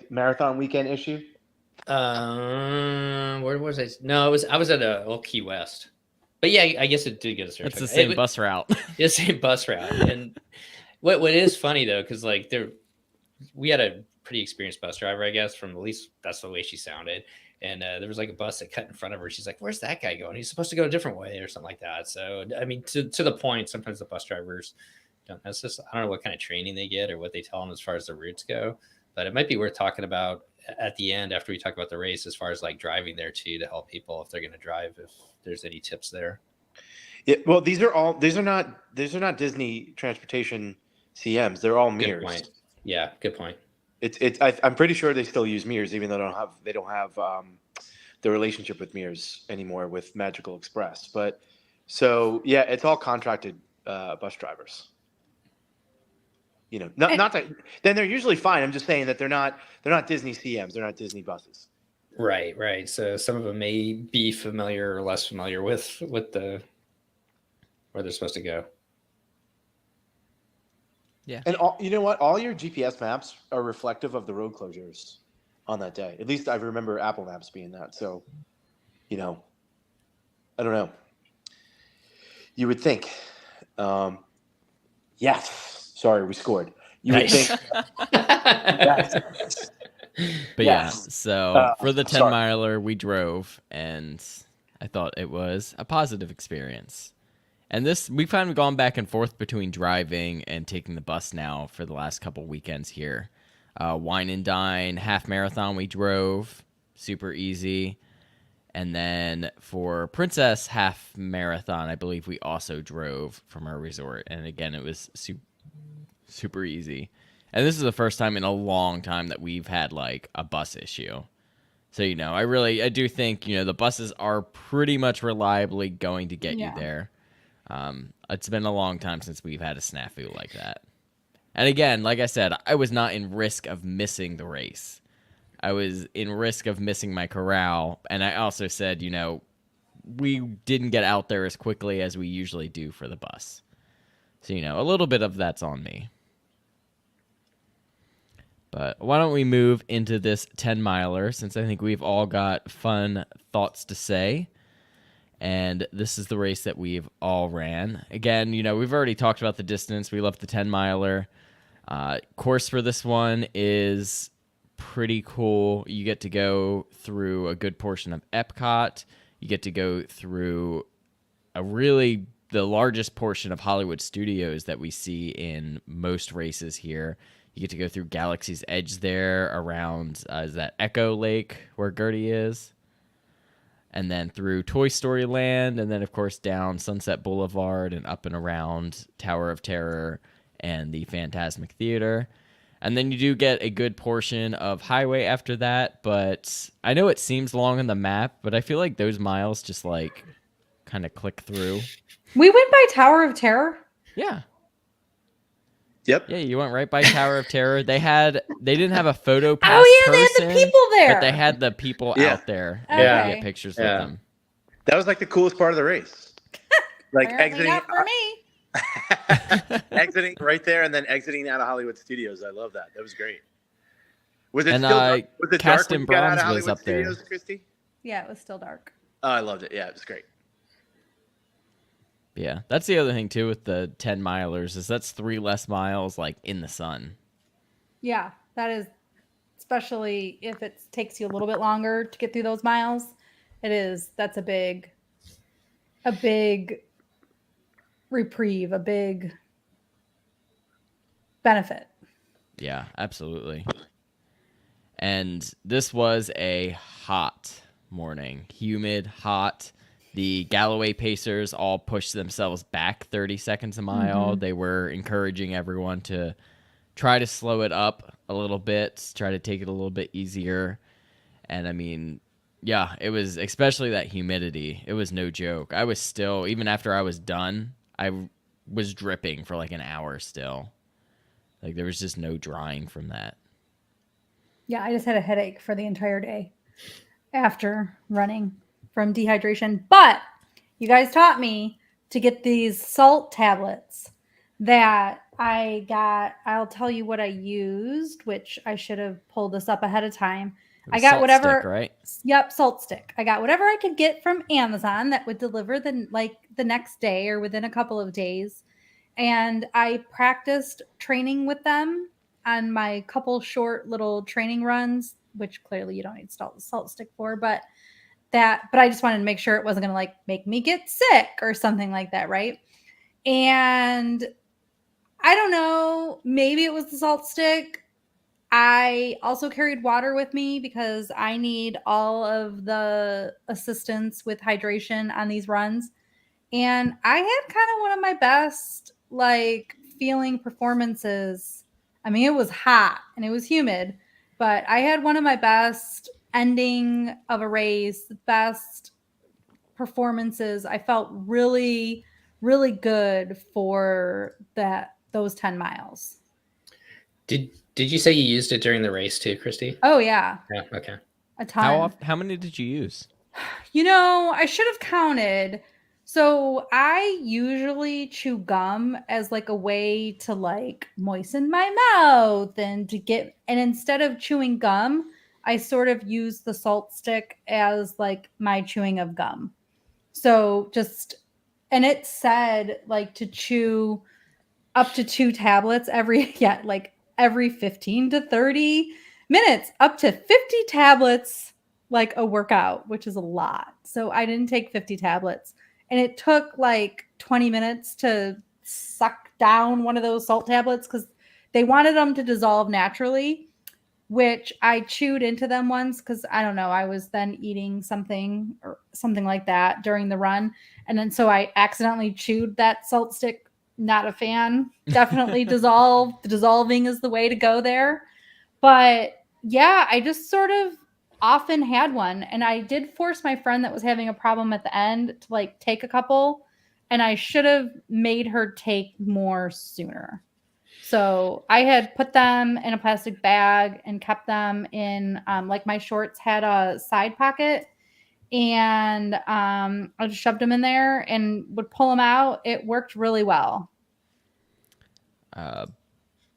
marathon weekend issue? Where was I? No, I was at Old Key West. But yeah, I guess it did get a Saratoga. It's the same bus route. It's the same bus route. And what is funny though, because like we had a pretty experienced bus driver, I guess, from at least that's the way she sounded. And there was like a bus that cut in front of her. She's like, "Where's that guy going? He's supposed to go a different way," or something like that. So I mean, to the point, sometimes the bus drivers don't. That's just, I don't know what kind of training they get or what they tell them as far as the routes go. But it might be worth talking about at the end after we talk about the race, as far as like driving there too, to help people if they're going to drive, if there's any tips there. Yeah, well, these are not Disney transportation CMs. They're all Good mirrors. point. Yeah, good point. I'm pretty sure they still use mirrors, even though they don't have the relationship with mirrors anymore with Magical Express. But so yeah, it's all contracted bus drivers. Not that then they're usually fine. I'm just saying that they're not Disney CMs. They're not Disney buses. Right. So some of them may be familiar or less familiar with where they're supposed to go. Yeah. And you know what? All your GPS maps are reflective of the road closures on that day. At least I remember Apple Maps being that. So, I don't know. You would think. Yes. Sorry, we scored. You would think. Yes. But Yes. yeah, so for the 10 sorry. miler, we drove, and I thought it was a positive experience. And we found we've gone back and forth between driving and taking the bus now for the last couple weekends here. Wine and Dine half marathon, we drove, super easy. And then for Princess half marathon, I believe we also drove from our resort. And again, it was super easy. And this is the first time in a long time that we've had like a bus issue. So, I do think, the buses are pretty much reliably going to get you there. It's been a long time since we've had a snafu like that. And again, like I said, I was not in risk of missing the race. I was in risk of missing my corral. And I also said, we didn't get out there as quickly as we usually do for the bus. So, a little bit of that's on me. But why don't we move into this 10 miler, since I think we've all got fun thoughts to say. And this is the race that we've all ran. Again, we've already talked about the distance. We love the 10 miler. Course for this one is pretty cool. You get to go through a good portion of Epcot. You get to go through the largest portion of Hollywood Studios that we see in most races here. You get to go through Galaxy's Edge there around, is that Echo Lake where Gertie is? And then through Toy Story Land, and then, of course, down Sunset Boulevard and up and around Tower of Terror and the Fantasmic Theater. And then you do get a good portion of highway after that, but I know it seems long on the map, but I feel like those miles just, kind of click through. We went by Tower of Terror. Yeah. Yep. Yeah, you went right by Tower of Terror. They didn't have a photo pass Oh, yeah, they had person, the people there. but they had the people Yeah. out there. Okay. And get pictures Yeah. with them. That was like the coolest part of the race. Like Apparently exiting, not for me. exiting right there, and then exiting out of Hollywood Studios. I love that. That was great. Was it And, still dark? Was it Cast dark when in you got out Bronze of was Hollywood up there. Studios, Christy? Yeah, it was still dark. Oh, I loved it. Yeah, it was great. Yeah, that's the other thing too with the 10 milers is that's 3 less miles in the sun. Yeah, that is, especially if it takes you a little bit longer to get through those miles. That's a big reprieve, a big benefit. Yeah, absolutely. And this was a hot morning, humid, hot. The Galloway Pacers all pushed themselves back 30 seconds a mile. Mhm. They were encouraging everyone to try to slow it up a little bit, try to take it a little bit easier. And I mean, yeah, it was, especially that humidity. It was no joke. I was still, even after I was done, I was dripping for an hour still. There was just no drying from that. Yeah, I just had a headache for the entire day after running from dehydration. But you guys taught me to get these salt tablets that I got. I'll tell you what I used, which I should have pulled this up ahead of time. It was I got Salt whatever. Stick, right? Yep, Salt Stick. I got whatever I could get from Amazon that would deliver the next day or within a couple of days. And I practiced training with them on my couple short little training runs, which clearly you don't need salt stick for, but I just wanted to make sure it wasn't going to make me get sick or something like that, right? And I don't know, maybe it was the salt stick. I also carried water with me because I need all of the assistance with hydration on these runs. And I had kind of one of my best feeling performances. I mean, it was hot and it was humid, but I had one of my best ending of a race, the best performances. I felt really, really good for those 10 miles. Did you say you used it during the race too, Christy? Oh yeah, Yeah. Okay. a ton. How many did you use? I should have counted. So I usually chew gum as a way to moisten my mouth and instead of chewing gum, I sort of use the salt stick as my chewing of gum. So and it said to chew up to 2 tablets every 15 to 30 minutes, up to 50 tablets a workout, which is a lot. So I didn't take 50 tablets. And it took 20 minutes to suck down one of those salt tablets because they wanted them to dissolve naturally, which I chewed into them once because I don't know, I was then eating something or something like that during the run. And then so I accidentally chewed that salt stick. Not a fan. Definitely dissolve. The dissolving is the way to go there. But yeah, I just sort of often had one, and I did force my friend that was having a problem at the end to take a couple, and I should have made her take more sooner. So I had put them in a plastic bag and kept them in my shorts had a side pocket, and I just shoved them in there and would pull them out. It worked really well.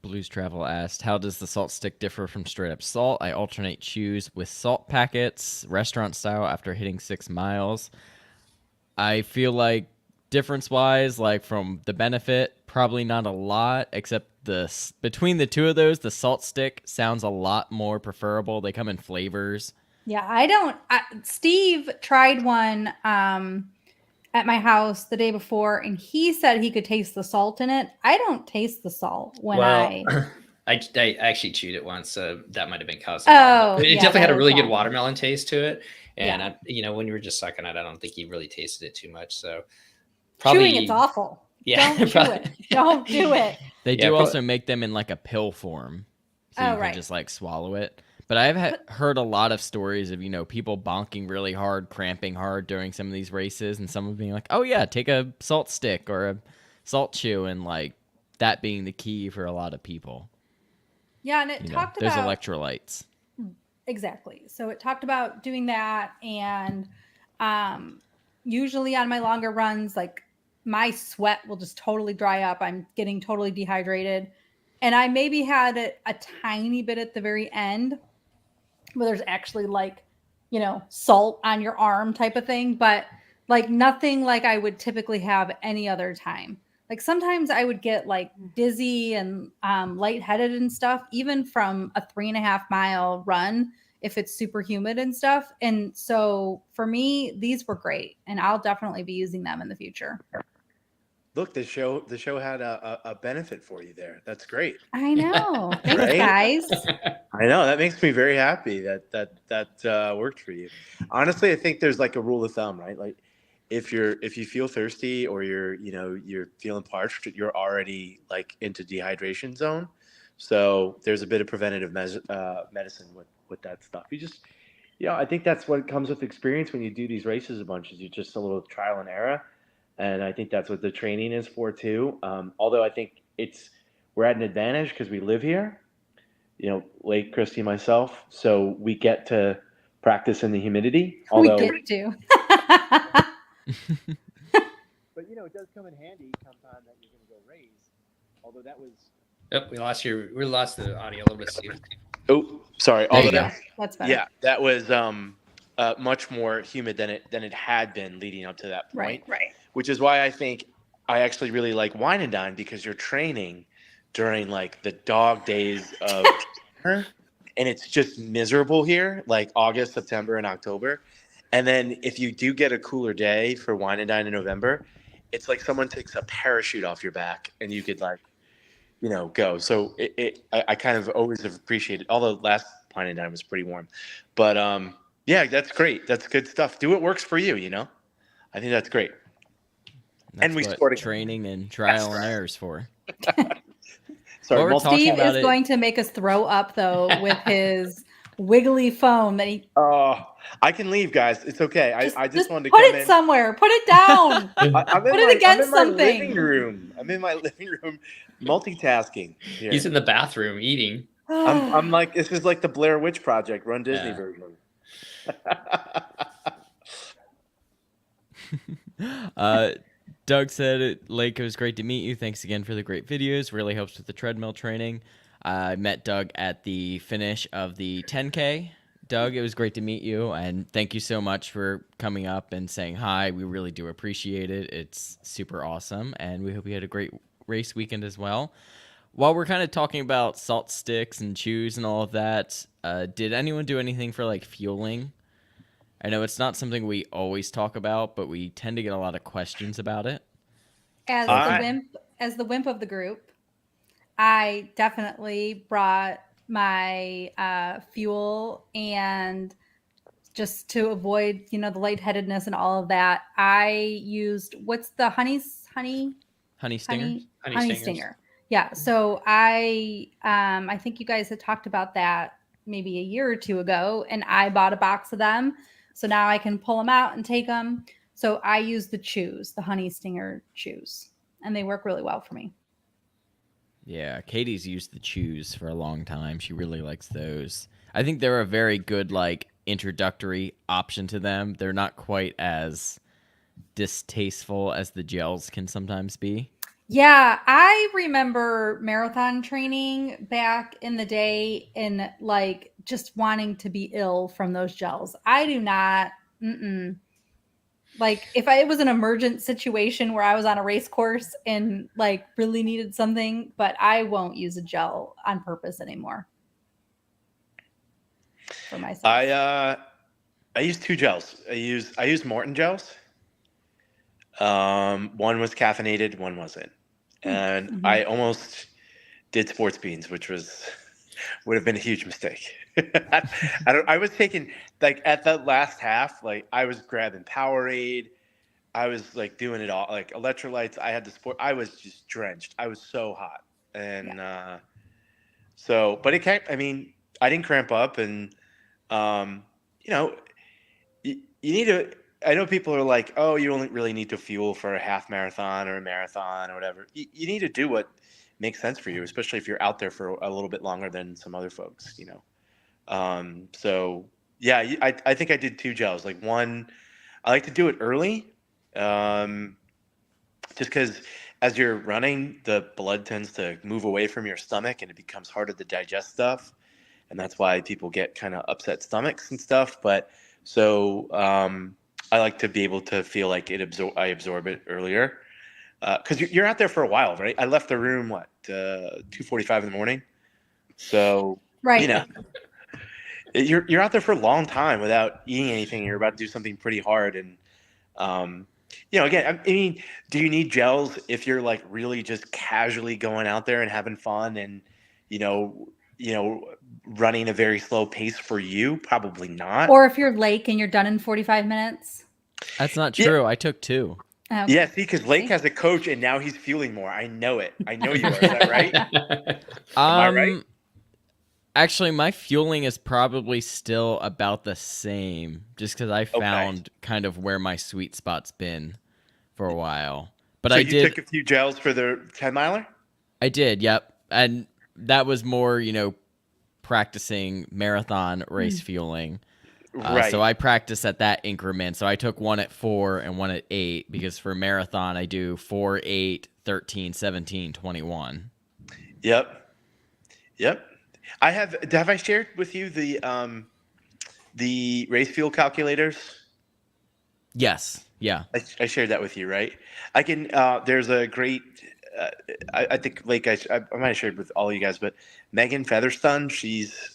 Blues Travel asked, how does the salt stick differ from straight up salt? I alternate chews with salt packets, restaurant style, after hitting 6 miles. I feel like difference wise, like from the benefit, probably not a lot, except between the two of those, the salt stick sounds a lot more preferable. They come in flavors. Yeah, Steve tried one at my house the day before, and he said he could taste the salt in it. I don't taste the salt when I actually chewed it once, so that might have been caused. Oh, it yeah, definitely had that a is really good wrong. watermelon taste to it, and Yeah. when you were just sucking it, I don't think he really tasted it too much. So probably Chewing it's awful. Yeah, Don't chew it. Don't do it. They Yeah, do pro- also make them in like a pill form, so Oh, you can right. just like swallow it. But I've heard a lot of stories of people bonking really hard, cramping hard during some of these races, and some of being like, "Oh yeah, take a salt stick or a salt chew," and like that being the key for a lot of people. Yeah, and it talked there's about electrolytes. exactly. So it talked about doing that, and usually on my longer runs, like my sweat will just totally dry up. I'm getting totally dehydrated, and I maybe had it a tiny bit at the very end, where there's actually like, salt on your arm type of thing, but like nothing like I would typically have any other time. Like sometimes I would get like dizzy and lightheaded and stuff, even from a 3.5 mile run if it's super humid and stuff. And so for me, these were great, and I'll definitely be using them in the future. Look, the show had a benefit for you there. That's great. I know. Thanks, Right? guys. I know that makes me very happy that worked for you. Honestly, I think there's like a rule of thumb, right? Like if you feel thirsty or you're feeling parched, you're already like into dehydration zone. So there's a bit of preventative medicine with that stuff. You just, I think that's what comes with experience when you do these races a bunch. Is you just a little trial and error, and I think that's what the training is for too. Although I think we're at an advantage because we live here. Lake, Christy, myself, so we get to practice in the humidity. Although, We get to. But it does come in handy come time that you're going to go raise. Although that was we lost the audio a little bit, Steve. oh, sorry. There you Although go. That's better. yeah, that was much more humid than it had been leading up to that point. Right. Which is why I think I actually really like Wine and Dine, because you're training during like the dog days of summer, and it's just miserable here, like August, September, and October. And then if you do get a cooler day for Wine and Dine in November, it's like someone takes a parachute off your back and you could like, go. So I kind of always have appreciated, although last Wine and Dine was pretty warm, but yeah, that's great. That's good stuff. Do what works for you. I think that's great. That's And we what scored a- training and trial and errors for. Sorry, What we're multi- talking Steve about is it- going to make us throw up though with his wiggly foam that he I can leave, guys. It's okay. I just wanted to put come it in. somewhere. Put it down. I'm in Put it my, against I'm in my something. living room. I'm in my living room, multitasking. Here. He's in the bathroom eating. I'm like, this is like the Blair Witch Project, Run Disney Yeah. version. Doug said, Lake, it was great to meet you. Thanks again for the great videos. Really helps with the treadmill training. I met Doug at the finish of the 10K. Doug, it was great to meet you, and thank you so much for coming up and saying hi. We really do appreciate it. It's super awesome, and we hope you had a great race weekend as well. While we're kind of talking about salt sticks and chews and all of that, did anyone do anything for like fueling? I know it's not something we always talk about, but we tend to get a lot of questions about it. As the wimp of the group, I definitely brought my fuel, and just to avoid, the lightheadedness and all of that, I used what's the honey Honey stinger? honey stingers. stinger. Yeah. So I think you guys had talked about that maybe a year or two ago, and I bought a box of them. So now I can pull them out and take them. So I use the chews, the honey stinger chews, and they work really well for me. Yeah, Katie's used the chews for a long time. She really likes those. I think they're a very good like introductory option to them. They're not quite as distasteful as the gels can sometimes be. Yeah, I remember marathon training back in the day and like just wanting to be ill from those gels. I do not, like if it was an emergent situation where I was on a race course and like really needed something, but I won't use a gel on purpose anymore for myself. I use 2 gels. I use Morton gels. One was caffeinated, one wasn't, and Mhm. I almost did sports beans, which would have been a huge mistake. I was taking, like, at the last half, like I was grabbing Powerade. I was like doing it all, like electrolytes. I had the sport. I was just drenched. I was so hot, and so, but it can't. I mean, I didn't cramp up, and um, you know, you need to. I know people are like, oh, you only really need to fuel for a half marathon or a marathon or whatever. You need to do what makes sense for you, especially if you're out there for a little bit longer than some other folks, you know. So yeah, I think I did 2 gels. Like one, I like to do it early, um, just because as you're running, the blood tends to move away from your stomach and it becomes harder to digest stuff, and that's why people get kind of upset stomachs and stuff. But so I like to be able to feel like I absorb it earlier, because you're out there for a while, right? I left the room 2:45 in the morning, so Right. you know you're out there for a long time without eating anything. You're about to do something pretty hard, and again, I mean, do you need gels if you're like really just casually going out there and having fun and you know you know running a very slow pace for you? Probably not. Or if you're Lake and you're done in 45 minutes. That's not Yeah. true. I took 2. Okay. Yeah, see, because Lake has a coach and now he's fueling more. I know it. I know you are. Is that right? Am I right? Actually, my fueling is probably still about the same, just because I found kind of where my sweet spot's been for a while. But So I you did, took a few gels for the 10-miler? I did, yep, and that was more, practicing marathon race fueling. Right. So I practice at that increment. So I took one at 4 and one at 8 because for marathon I do 4, 8, 13, 17, 21. Yep. Have I shared with you the race fuel calculators? Yes. Yeah. I shared that with you, right? I can. There's a great. I think Lake. I might have shared with all you guys, but Megan Featherstone. She's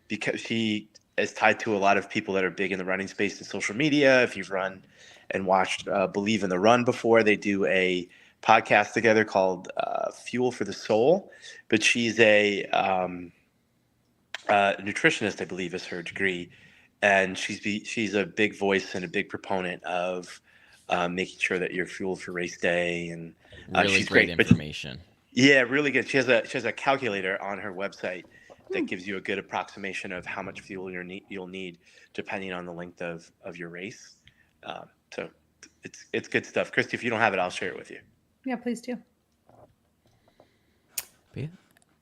because she is tied to a lot of people that are big in the running space and social media. If you've run and watched Believe in the Run before, they do a podcast together called Fuel for the Soul. But she's a nutritionist, I believe, is her degree, and she's a big voice and a big proponent of making sure that you're fueled for race day, and Really she's great great. information. Yeah, really good. She has a calculator on her website that gives you a good approximation of how much fuel you'll need depending on the length of your race. So it's good stuff. Christy, if you don't have it, I'll share it with you. Yeah, please do.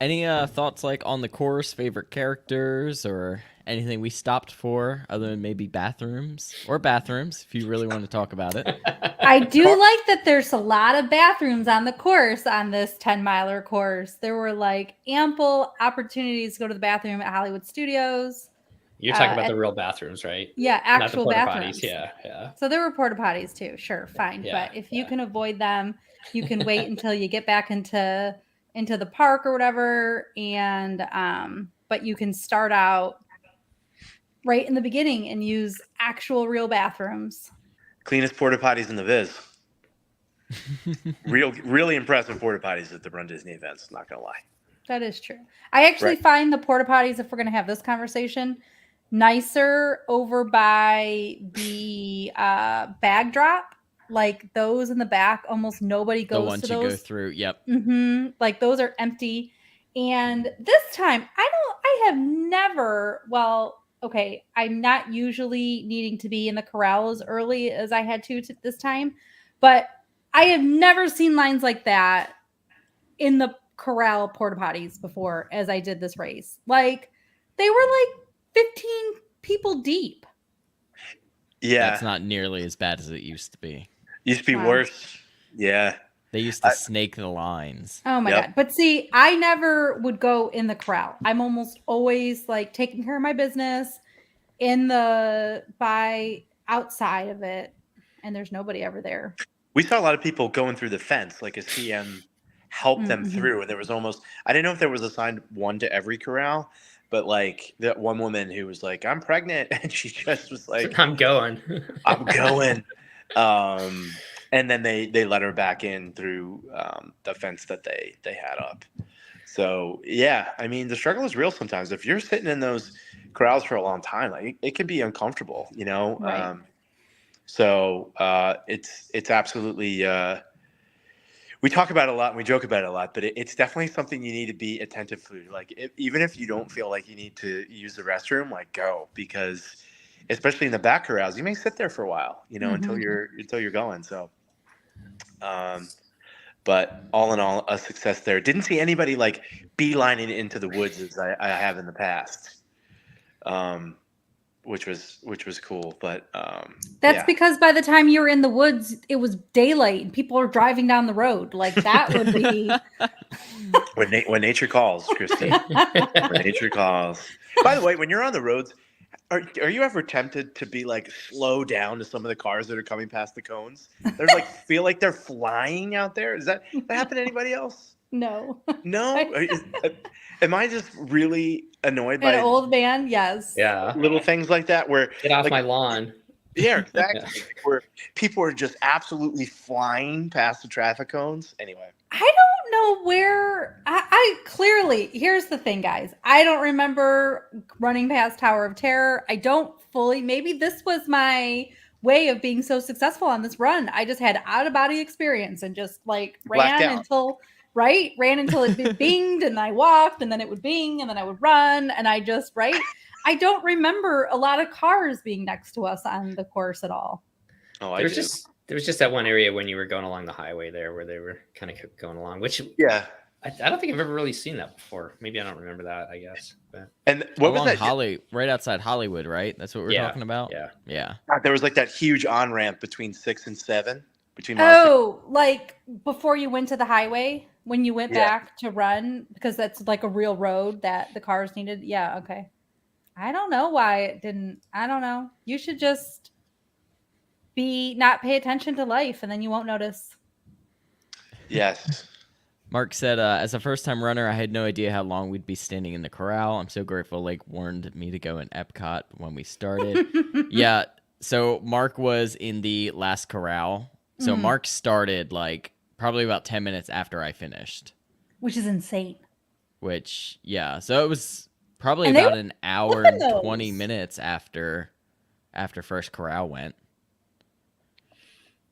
Any thoughts like on the course, favorite characters, or anything we stopped for other than maybe bathrooms if you really want to talk about it? I do like that there's a lot of bathrooms on the course on this 10-miler course. There were like ample opportunities to go to the bathroom at Hollywood Studios. You're talking about the real bathrooms, right? Yeah, Not the actual porta bathrooms. potties. Yeah. So there were porta potties too. Sure, fine. Yeah, But if you can avoid them, you can wait until you get back into the park or whatever. And but you can start out right in the beginning and use actual real bathrooms. Cleanest porta potties in the Viz. Really impressive porta potties at the Run Disney events. Not gonna lie. That is true. I actually find the porta potties, if we're going to have this conversation, nicer over by the bag drop. Like those in the back, almost nobody goes The ones to you those. go through. Yep. Like those are empty. And this time, I have never, well, okay, I'm not usually needing to be in the corral as early as I had to this time, but I have never seen lines like that in the corral porta potties before as I did this race. Like they were like 15 people deep. Yeah, That's not nearly as bad as it used to be. Used to be worse. Yeah. They used to snake the lines. Oh my Yep. God. But see, I never would go in the corral. I'm almost always like taking care of my business by outside of it. And there's nobody ever there. We saw a lot of people going through the fence, like a CM helped them Mhm. through. And there was almost, I didn't know if there was assigned one to every corral, but like that one woman who was like, I'm pregnant. And she just was like, I'm going. I'm going. And then they let her back in through the fence that they had up. So yeah, I mean the struggle is real sometimes. If you're sitting in those corrals for a long time, like it can be uncomfortable, you know. Right. It's absolutely. We talk about it a lot and we joke about it a lot, but it's definitely something you need to be attentive to. Like even if you don't feel like you need to use the restroom, like go, because especially in the back corrals, you may sit there for a while, you know, until you're going. So, but all in all, a success there. Didn't see anybody like beelining into the woods as I have in the past, which was cool. But That's yeah. because by the time you were in the woods, it was daylight and people were driving down the road. Like that would be When nature calls, Christy. When nature calls. By the way, when you're on the roads, are you ever tempted to be like slow down to some of the cars that are coming past the cones? They're like feel like they're flying out there. Does that happen to anybody else? no. No. Am I just really annoyed by An old man, yes. Yeah. little things like that? Where Get off like, my lawn. yeah, exactly. Where people are just absolutely flying past the traffic cones. Anyway. I don't know where I clearly, here's the thing, guys. I don't remember running past Tower of Terror. I don't fully, maybe this was my way of being so successful on this run. I just had out of body experience and just like Blacked ran out. ran until it binged and I walked and then it would bing and then I would run and I just, I don't remember a lot of cars being next to us on the course at all. Oh, I do. There was just that one area when you were going along the highway there where they were kind of going along, which Yeah. I don't think I've ever really seen that before. Maybe I don't remember that, I guess. But And what Along was that? right outside Hollywood, right? That's what we're Yeah, talking about? yeah. Yeah. God, there was like that huge on ramp between 6 and 7 between miles Oh, like before you went to the highway when you went Yeah. back to run because that's like a real road that the cars needed. Yeah, okay. I don't know why it didn't. I don't know. You should just not pay attention to life and then you won't notice. Yes. Mark said, as a first-time runner, I had no idea how long we'd be standing in the corral. I'm so grateful Lake warned me to go in Epcot when we started. Yeah, so Mark was in the last corral. So Mhm. Mark started like probably about 10 minutes after I finished, Which is insane. which, yeah. So it was probably And they about were an hour fun, and 20 those. minutes after first corral went.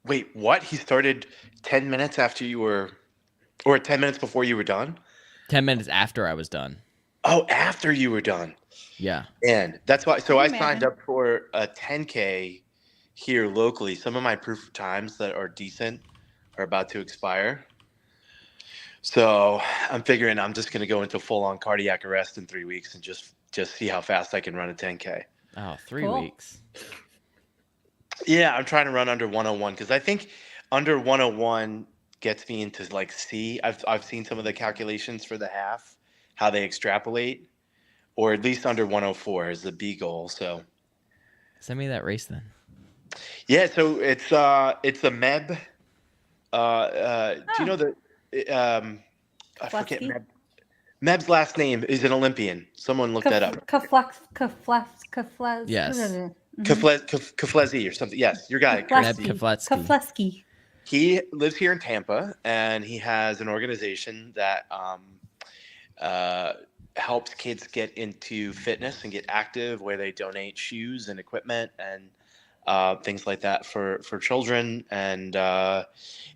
Wait, what? He started 10 minutes after you were, or 10 minutes before you were done? 10 minutes after I was done. Oh, after you were done. Yeah. And that's why. So Can I you signed imagine? up for a 10K here locally. Some of my proof of times that are decent are about to expire. So I'm figuring I'm just going to go into full on cardiac arrest in 3 weeks and just see how fast I can run a 10K. Oh, 3 Cool. weeks. Yeah, I'm trying to run under 101 because I think under 101 gets me into like C. I've seen some of the calculations for the half, how they extrapolate, or at least under 104 is the B goal. So Send me that race then. yeah, so it's a MEB. Do you know the I forget Keflevsky? MEB. MEB's last name is an Olympian. Someone look that up. Keflevsky. Yes. Keflezi or something. Yes, your guy. Chris. Neb Kefletsky. Keflevsky. He lives here in Tampa, and he has an organization that helps kids get into fitness and get active, where they donate shoes and equipment and things like that for children. And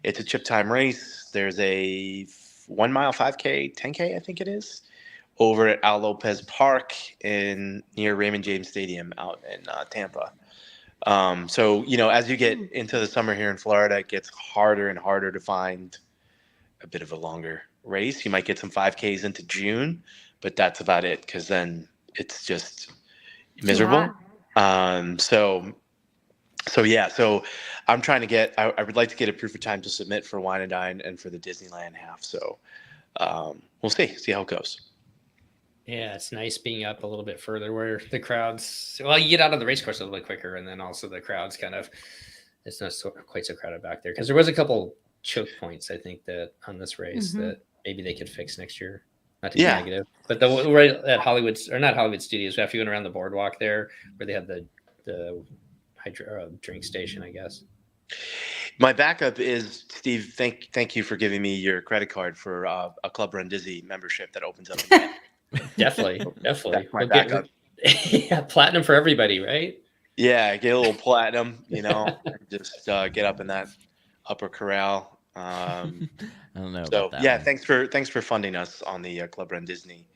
it's a chip time race. There's a 1 mile 5K, 10K, I think it is, over at Al Lopez Park near Raymond James Stadium out in Tampa. So, you know, as you get into the summer here in Florida, it gets harder and harder to find a bit of a longer race. You might get some 5Ks into June, but that's about it because then it's just miserable. So So yeah, so I'm trying to get. I would like to get a proof of time to submit for Wine and Dine and for the Disneyland half. So we'll see how it goes. Yeah, it's nice being up a little bit further where the crowds. Well, you get out of the race course a little bit quicker, and then also the crowds kind of. It's not quite so crowded back there because there was a couple choke points I think that on this race that maybe they could fix next year. Not to be negative, but the right at Hollywood or not Hollywood Studios. After you went around the boardwalk there, where they had the drink station, I guess. My backup is Steve. Thank you for giving me your credit card for a Club Run Dizzy membership that opens up again. Definitely. That's my backup. Yeah, platinum for everybody, right? Yeah, get a little platinum, and just get up in that upper corral. I don't know. So about that yeah, one. thanks for funding us on the Club Run Disney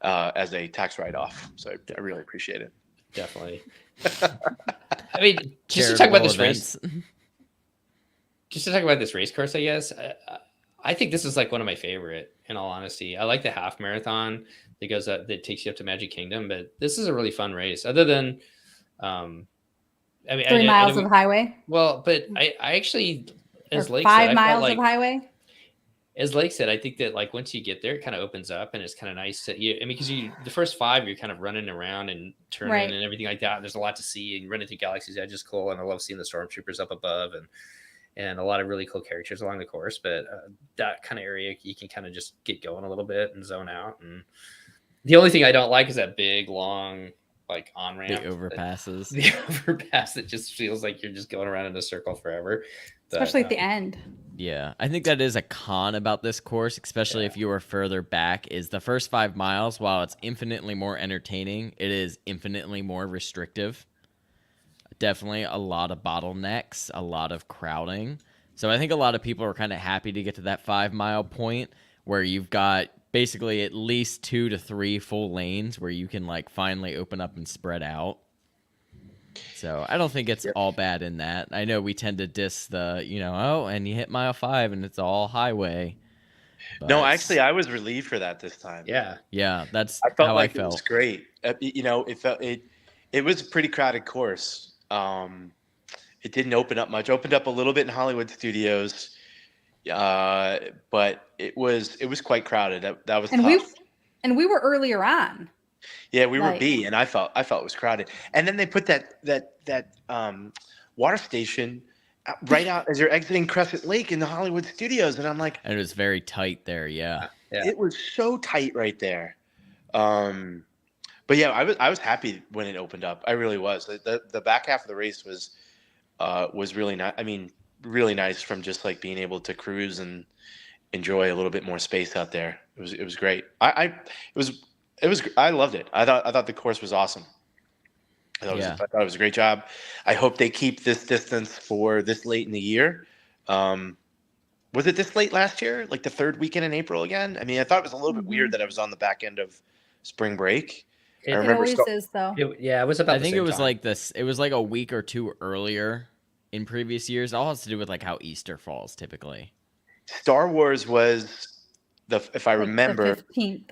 as a tax write-off. So I really appreciate it. Definitely. I mean, just to talk about this race. Just to talk about this race course, I guess. I think this is like one of my favorite, in all honesty. I like the half marathon that goes up, that takes you up to Magic Kingdom, but this is a really fun race. Other than, I mean, 3 miles of highway. Well, but I actually, as Lake 5 said, miles of highway. As Lake said, I think that like once you get there, it kind of opens up and it's kind of nice to you. I mean, because the first 5 you're kind of running around and turning and everything like that. There's a lot to see, and running through Galaxy's Edge is cool, and I love seeing the stormtroopers up above and a lot of really cool characters along the course. But that kind of area, you can kind of just get going a little bit and zone out. And the only thing I don't like is that big, long, like on ramp. The overpasses. The overpass that just feels like you're just going around in a circle forever. But, especially at the end. Yeah, I think that is a con about this course, especially if you are further back, is the first 5 miles, while it's infinitely more entertaining, it is infinitely more restrictive. Definitely a lot of bottlenecks, a lot of crowding. So I think a lot of people are kind of happy to get to that 5 mile point where you've got basically at least 2 to 3 full lanes where you can like finally open up and spread out. So I don't think it's all bad in that. I know we tend to diss the, and you hit mile 5 and it's all highway. But No, actually, I was relieved for that this time. Yeah, that's I felt how like I felt. It was great. It was a pretty crowded course. It didn't open up much. Opened up a little bit in Hollywood Studios, but it was quite crowded. That was tough. We were earlier on. Yeah, we were B, and I felt it was crowded. And then they put that water station right out as you're exiting Crescent Lake in the Hollywood Studios, and I'm like, and it was very tight there. Yeah. It was so tight right there. But yeah, I was happy when it opened up. I really was. The back half of the race was really nice. I mean, really nice from just like being able to cruise and enjoy a little bit more space out there. It was great. I loved it. I thought the course was awesome. I thought it was a great job. I hope they keep this distance for this late in the year. Was it this late last year? Like the 3rd weekend in April again? I mean, I thought it was a little bit weird that I was on the back end of spring break. I remember it always is, though. It was about. I think it was like this. It was like a week or 2 earlier in previous years. All has to do with like how Easter falls typically. Star Wars was if I remember, the 15th.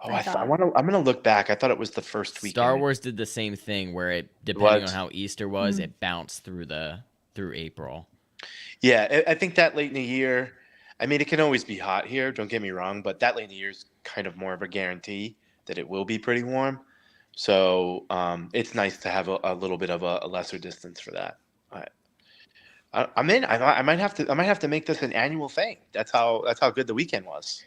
Oh, I'm gonna look back. I thought it was the first weekend. Star Wars did the same thing where it, depending on how Easter was, it bounced through April. Yeah, I think that late in the year. I mean, it can always be hot here. Don't get me wrong, but that late in the year is kind of more of a guarantee that it will be pretty warm. So it's nice to have a little bit of a lesser distance for that. I'm in. I might have to make this an annual thing. That's how good the weekend was.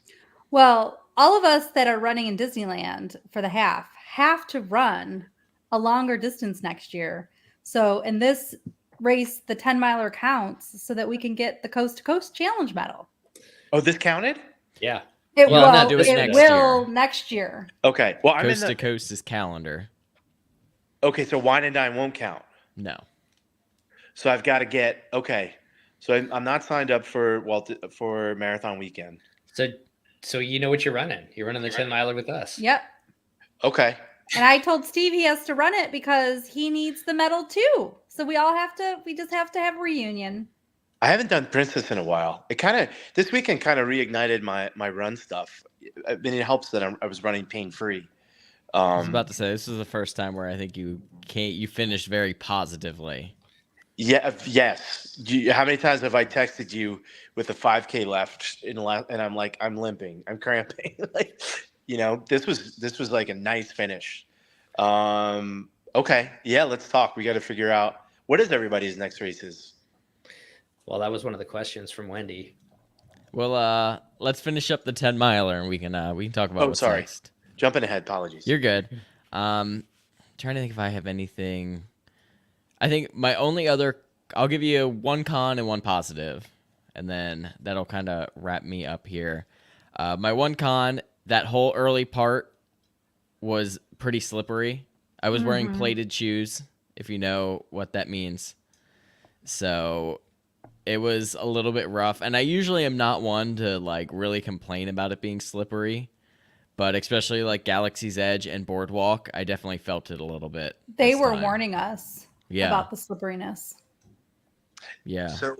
Well, all of us that are running in Disneyland for the half have to run a longer distance next year. So in this race, the 10 miler counts so that we can get the Coast to Coast Challenge medal. Oh, this counted? Yeah. It will. Not do it next will year. Next year. Okay. Well, Coast to Coast is calendar. Okay, so Wine and Dine won't count. No. So I've got to get So I'm not signed up for Marathon Weekend. So you know what you're running. You're running the 10 miler with us. Yep. Okay. And I told Steve he has to run it because he needs the medal too. So we just have to have a reunion. I haven't done Princess in a while. This weekend kind of reignited my run stuff. I mean, it helps that I was running pain free. I was about to say this is the first time where I think you finished very positively. Yeah. Yes. How many times have I texted you with a 5K left and I'm like, I'm limping, I'm cramping. Like, this was like a nice finish. Okay. Yeah. Let's talk. We got to figure out what is everybody's next races. Well, that was one of the questions from Wendy. Well, let's finish up the 10 miler and we can talk about Oh, what's sorry. next. Jumping ahead. Apologies. You're good. Trying to think if I have anything. I think my only other, I'll give you one con and one positive, and then that'll kind of wrap me up here. My one con, that whole early part was pretty slippery. I was wearing plated shoes, if you know what that means. So it was a little bit rough, and I usually am not one to like really complain about it being slippery. But especially like Galaxy's Edge and Boardwalk, I definitely felt it a little bit. They this were time. warning us about the slipperiness. Yeah. So,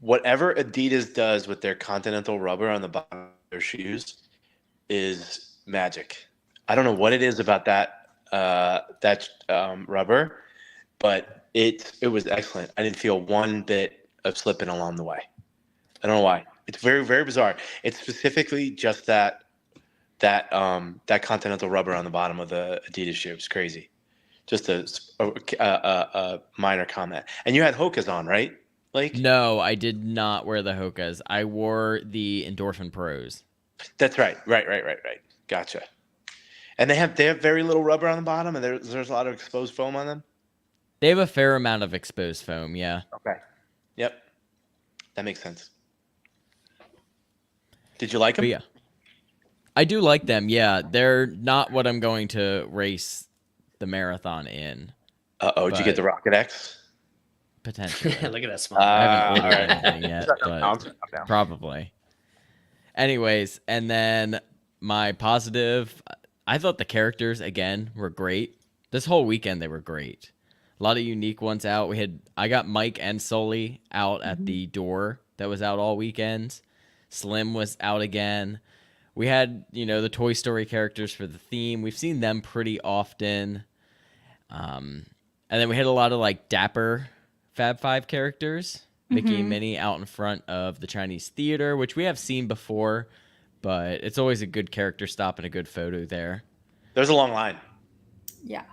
whatever Adidas does with their Continental rubber on the bottom of their shoes is magic. I don't know what it is about that rubber, but it was excellent. I didn't feel one bit of slipping along the way. I don't know why. It's very, very bizarre. It's specifically just that Continental rubber on the bottom of the Adidas shoe. It's crazy. Just a minor comment. And you had Hoka's on, right? Like, No, I did not wear the Hoka's. I wore the Endorphin Pros. that's right. Right. Gotcha. And they have very little rubber on the bottom, and there's a lot of exposed foam on them. They have a fair amount of exposed foam, yeah. Okay. Yep. That makes sense. Did you like them? But yeah. I do like them, yeah. They're not what I'm going to race the marathon in, Did you get the Rocket X? potentially. Look at that smile. I haven't ordered all right. anything yet, I'm but down. probably. Anyways, and then my positive, I thought the characters, again, were great. This whole weekend, they were great. A lot of unique ones out. I got Mike and Sully out at the door that was out all weekend. Slim was out again. We had, the Toy Story characters for the theme. We've seen them pretty often. And then we had a lot of like dapper Fab Five characters. Mickey and Minnie out in front of the Chinese theater, which we have seen before, but it's always a good character stop and a good photo there. There's a long line. Yeah,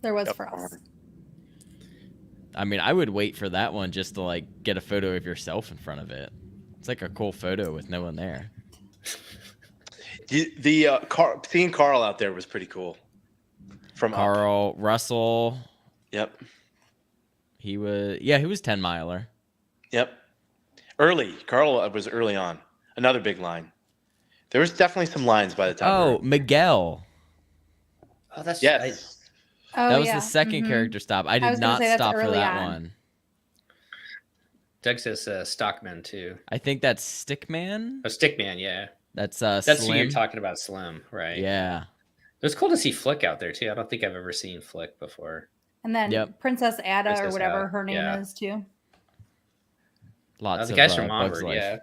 there was Yep. for us. I mean, I would wait for that one just to like get a photo of yourself in front of it. It's like a cool photo with no one there. Seeing Carl out there was pretty cool. From Up. Carl Russell, Yep. he was 10 miler. Yep. Carl was early on. Another big line. There was definitely some lines by the time. Oh, Miguel. Oh, that's Yes. Oh, That was yeah. the second character stop. I I did was gonna not say that's stop for early that on. one. Doug says Stockman too. I think that's Stickman. Oh, Stickman, yeah. That's That's who Slim. you're talking about, Slim, right? Yeah. It was cool to see Flick out there too. I don't think I've ever seen Flick before. And then Yep. Princess Ada or Princess whatever Ada, her name yeah. is too. Lots The of guys from Bugs Onward, Life. yeah.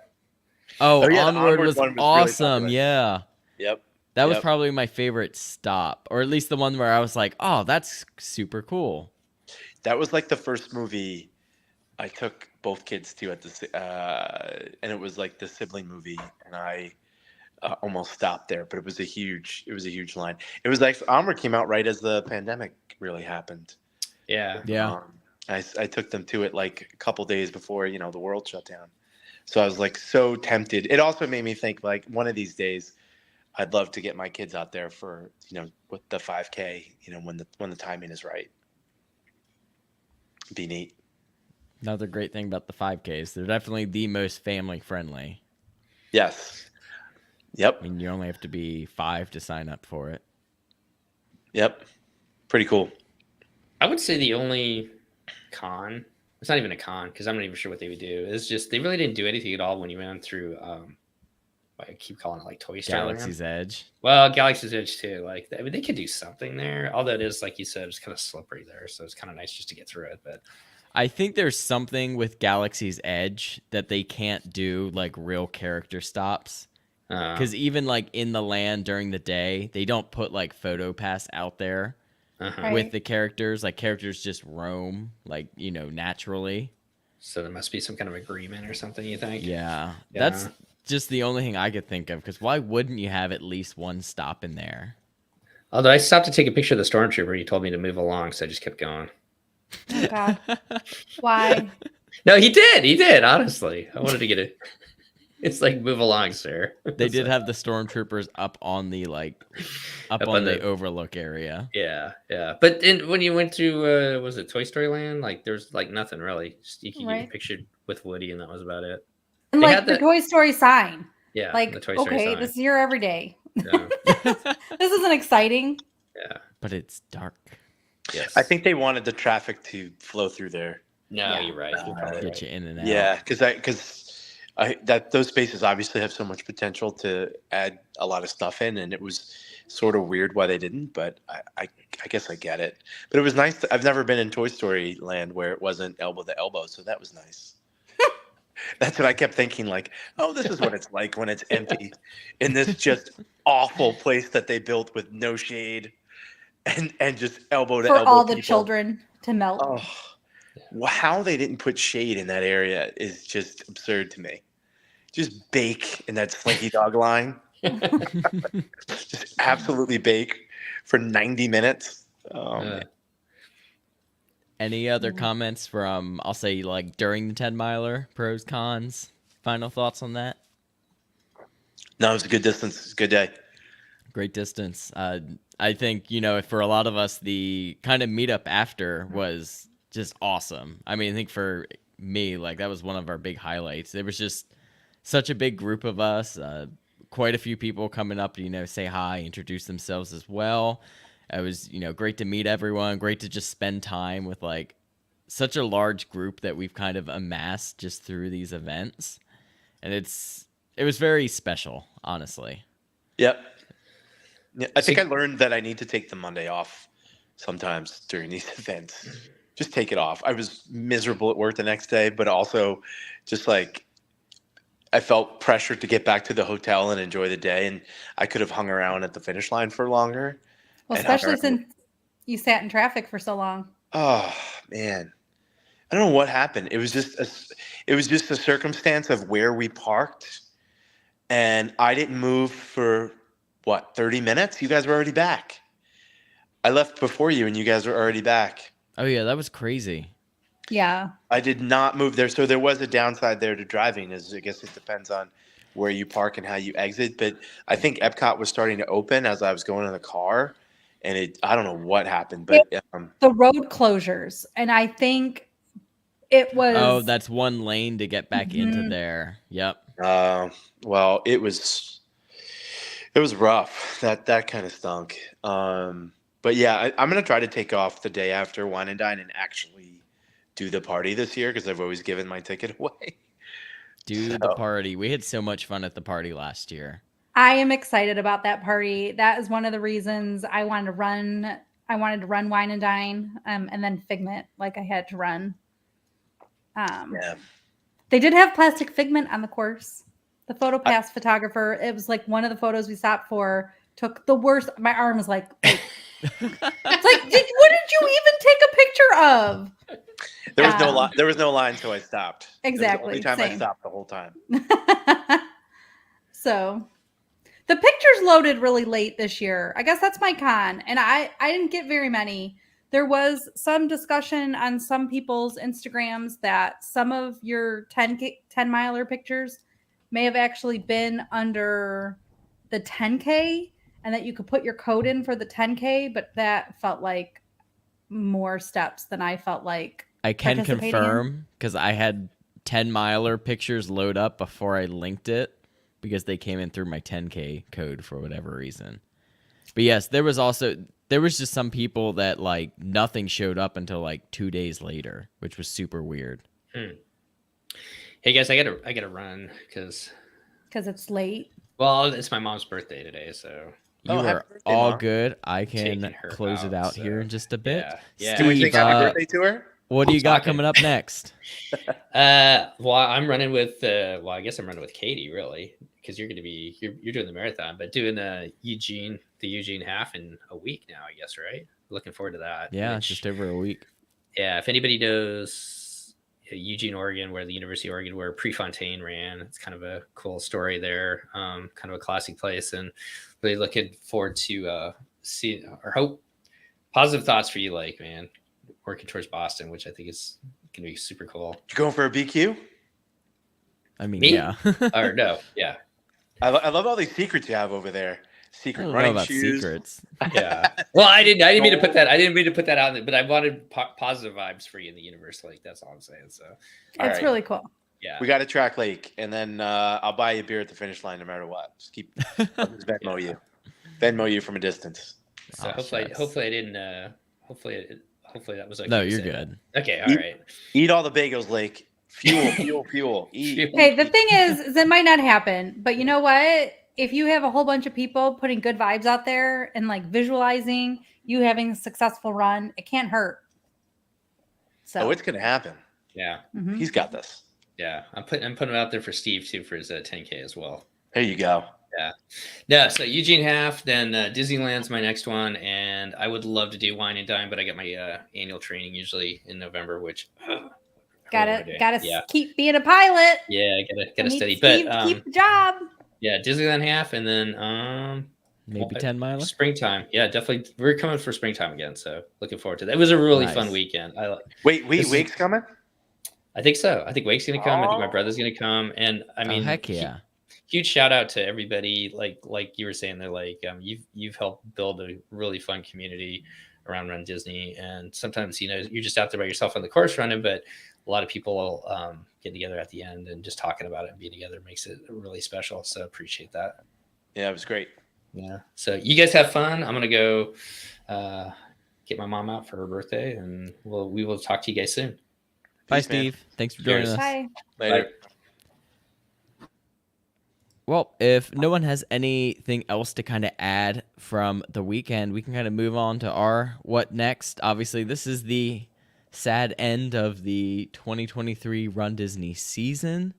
Oh, Oh, yeah, the Onward Onward was one was really awesome. popular. Yeah. Yep. That was Yep. probably my favorite stop, or at least the one where I was like, "Oh, that's super cool." That was like the first movie I took both kids to and it was like the sibling movie, and I almost stopped there, but it was a huge line. It was like Onward came out right as the pandemic really happened. Yeah. Yeah. I took them to it like a couple days before the world shut down, so I was like so tempted. It also made me think like one of these days I'd love to get my kids out there for with the 5K when the timing is right. Be neat. Another great thing about the 5Ks, they're definitely the most family friendly. Yes. Yep. I mean, you only have to be 5 to sign up for it. Yep. Pretty cool. I would say the only con, it's not even a con because I'm not even sure what they would do. It's just they really didn't do anything at all when you went through I keep calling it like Toy Story Land. Galaxy's Edge. Well, Galaxy's Edge too. Like, I mean, they could do something there. All that is, like you said, it's kind of slippery there, so it's kind of nice just to get through it. But I think there's something with Galaxy's Edge that they can't do like real character stops. Because even like in the land during the day, they don't put like photo pass out there. Uh-huh. Right. with the characters. Like characters just roam, like naturally. So there must be some kind of agreement or something. You think? Yeah, Yeah. that's just the only thing I could think of. Because why wouldn't you have at least one stop in there? Although I stopped to take a picture of the stormtrooper, he told me to move along, so I just kept going. Oh God. Why? No, he did. He did. Honestly, I wanted to get it. It's like move along, sir. They did So, have the stormtroopers up on the up Up on on the the- overlook area. Yeah, yeah. But when you went to was it Toy Story Land? Like there's like nothing really. Just, you could get Right. a picture with Woody, and that was about it. And They like had the the- Toy Story sign. Yeah, Like, the Toy Story okay, sign. this is here every day. Yeah, This isn't exciting. yeah. But it's dark. Yes. I think they wanted the traffic to flow through there. No, Yeah. you're right. You're probably Get right. you in and out. Yeah, because that those spaces obviously have so much potential to add a lot of stuff in, and it was sort of weird why they didn't. But I guess I get it. But it was nice. I've never been in Toy Story Land where it wasn't elbow to elbow, so that was nice. That's what I kept thinking. Like, oh, this is what it's like when it's empty in this just awful place that they built with no shade, and just elbow to For elbow. all the people. children to melt. Oh, how they didn't put shade in that area is just absurd to me. Just bake in that Slinky Dog line. Just absolutely bake for 90 minutes. Uh, Any other Mhm. comments from, I'll say, like during the 10 miler, pros, cons? Final thoughts on that? No, it was a good distance. It was a good day. Great distance. I think, for a lot of us, the kind of meetup after was just awesome. I mean, I think for me, like that was one of our big highlights. There was just such a big group of us, quite a few people coming up to, say hi, introduce themselves as well. It was, great to meet everyone, great to just spend time with like such a large group that we've kind of amassed just through these events. And it was very special, honestly. Yep. Yeah, I think I learned that I need to take the Monday off sometimes during these events. Just take it off. I was miserable at work the next day, but also just like I felt pressured to get back to the hotel and enjoy the day, and I could have hung around at the finish line for longer. Well, and hung especially around. since you sat in traffic for so long. Oh man, I don't know what happened. It was just a circumstance of where we parked, and I didn't move for 30 minutes. You guys were already back. I left before you, and you guys were already back. Oh yeah, that was crazy. Yeah. I did not move there, so there was a downside there to driving. Is I guess it depends on where you park and how you exit. But I think Epcot was starting to open as I was going in the car, and I don't know what happened, but The road closures. And I think it was. Oh, that's one lane to get back into Mhm. there. Yep. well, it was rough. That kind of stunk. But yeah, I'm gonna try to take off the day after Wine and Dine and actually do the party this year because I've always given my ticket away. Do the party. We had so much fun at the party last year. I am excited about that party. That is one of the reasons I wanted to run. I wanted to run Wine and Dine, and then Figment, like I had to run. Yeah. They did have plastic Figment on the course. The PhotoPass photographer, it was like one of the photos we stopped for, took the worst. My arm was like, it's like, what did you even take a picture of? There was no line. There was no line, so I stopped. Exactly, It was the only time I same. stopped the whole time. So the pictures loaded really late this year. I guess that's my con. And I didn't get very many. There was some discussion on some people's Instagrams that some of your 10 miler pictures may have actually been under the 10K and that you could put your code in for the 10K, but that felt like more steps than I felt like. I can participating in? confirm because I had 10 miler pictures load up before I linked it because they came in through my 10K code for whatever reason. But yes, there was just some people that like nothing showed up until like 2 days later, which was super weird. Hey guys, I gotta run because it's late. well, it's my mom's birthday today, so You Oh, happy are birthday, all Mom. good. I Taking can her close it out, out here so, in just a bit. yeah. Can we Steve, sing happy birthday to her? What do you got Talking. coming up next? Well, I'm running with I guess I'm running with Katie, really, because you're doing the marathon, but doing the Eugene half in a week now, I guess, right? Looking forward to that. Yeah, it's just over a week. Yeah, if anybody knows Eugene, Oregon, where the University of Oregon, where Prefontaine ran, it's kind of a cool story there. Kind of a classic place, and really looking forward to see or hope positive thoughts for you, like, man, working towards Boston, which I think is going to be super cool. You going for a BQ? I mean, Me? yeah. Or no, yeah. I love all these secrets you have over there. I Secret don't know running about shoes. secrets. Yeah. Well, I didn't mean to put that. I didn't mean to put that out there, but I wanted positive vibes for you in the universe. Like, that's all I'm saying. So, All It's right. really cool. yeah. We got to Track Lake, and then I'll buy you a beer at the finish line no matter what. Just keep I'll just Venmo you. Venmo you from a distance. So Oh, shucks. hopefully I didn't. Hopefully that was okay. No, to you're say that. good. Okay. All right. Eat all the bagels, Lake. Fuel. Eat. Okay, the thing is it might not happen, but you know what? If you have a whole bunch of people putting good vibes out there and like visualizing you having a successful run, it can't hurt. So Oh, it's gonna happen. Yeah. mhm. He's got this. Yeah. I'm putting it out there for Steve too for his 10K as well. There you go. No, so Eugene half, then Disneyland's my next one, and I would love to do Wine and Dine, but I get my annual training usually in November, which gotta yeah, keep being a pilot. yeah, gotta Need study, Steve but to keep the job. yeah, Disneyland half, and then Maybe 10 miler. springtime. Yeah, definitely. We're coming for springtime again, so looking forward to that. It was a really fun Nice. weekend. Wait, This is- Wake's coming? I think so. I think Wake's gonna come. I think my Oh. brother's gonna come, and I mean, Oh, heck yeah. huge shout out to everybody. Like you were saying, they're like, you've helped build a really fun community around Run Disney, and sometimes you're just out there by yourself on the course running, but a lot of people get together at the end and just talking about it and being together makes it really special. So appreciate that. Yeah, it was great. Yeah. So you guys have fun. I'm gonna go get my mom out for her birthday, and we will talk to you guys soon. Bye, Peace, man. Steve. Thanks for joining Cheers. us. Bye. Later. Well, if no one has anything else to kind of add from the weekend, we can kind of move on to our what next. Obviously, this is the sad end of the 2023 Run Disney season.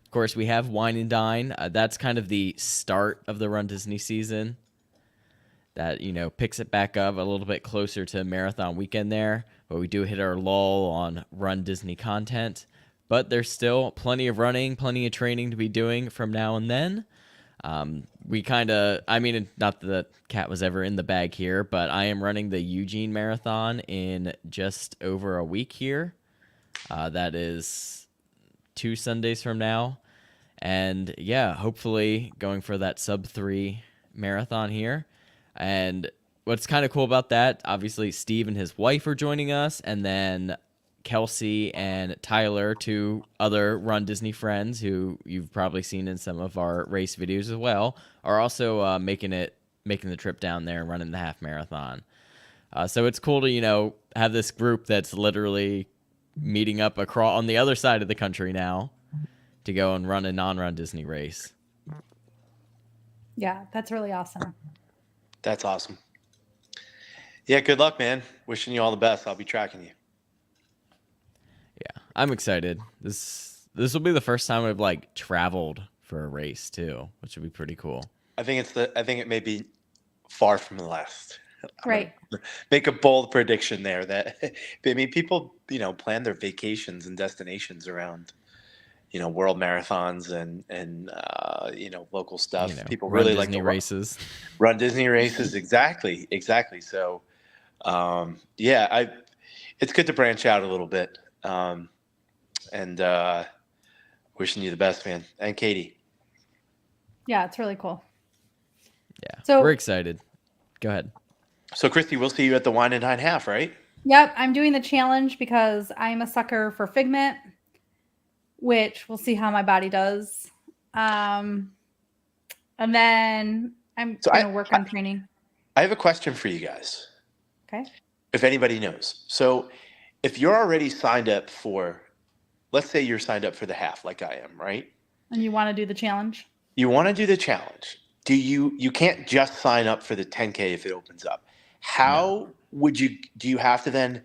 Of course, we have Wine and Dine. That's kind of the start of the Run Disney season. That, picks it back up a little bit closer to marathon weekend there. But we do hit our lull on Run Disney content. But there's still plenty of running, plenty of training to be doing from now and then. Not that Kat was ever in the bag here, but I am running the Eugene Marathon in just over a week here. That is 2 Sundays from now. And yeah, hopefully going for that sub-3 marathon here. And what's kind of cool about that, obviously Steve and his wife are joining us, and then Kelsey and Tyler, 2 other Run Disney friends who you've probably seen in some of our race videos as well, are also making the trip down there and running the half marathon. So it's cool to have this group that's literally meeting up across on the other side of the country now to go and run a non-Run Disney race. Yeah, that's really awesome. That's awesome. Yeah, good luck, man. Wishing you all the best. I'll be tracking you. Yeah, I'm excited. This will be the first time I've traveled for a race too, which would be pretty cool. I think it may be far from the last. Right. Make a bold prediction there that people, plan their vacations and destinations around, world marathons and local stuff. People Run really like Disney to races. run Disney races. Exactly. So, it's good to branch out a little bit. And wishing you the best, man. And Katie. Yeah, it's really cool. Yeah, So- we're excited. Go ahead. So, Christy, we'll see you at the Wine and Dine half, right? Yep, I'm doing the challenge because I'm a sucker for Figment, which we'll see how my body does. And then I'm So going to work on training. I have a question for you guys. Okay. If anybody knows. So, if you're already signed up for, let's say you're signed up for the half like I am, right? And you want to do the challenge? You want to do the challenge. You can't just sign up for the 10K if it opens up. How do you have to then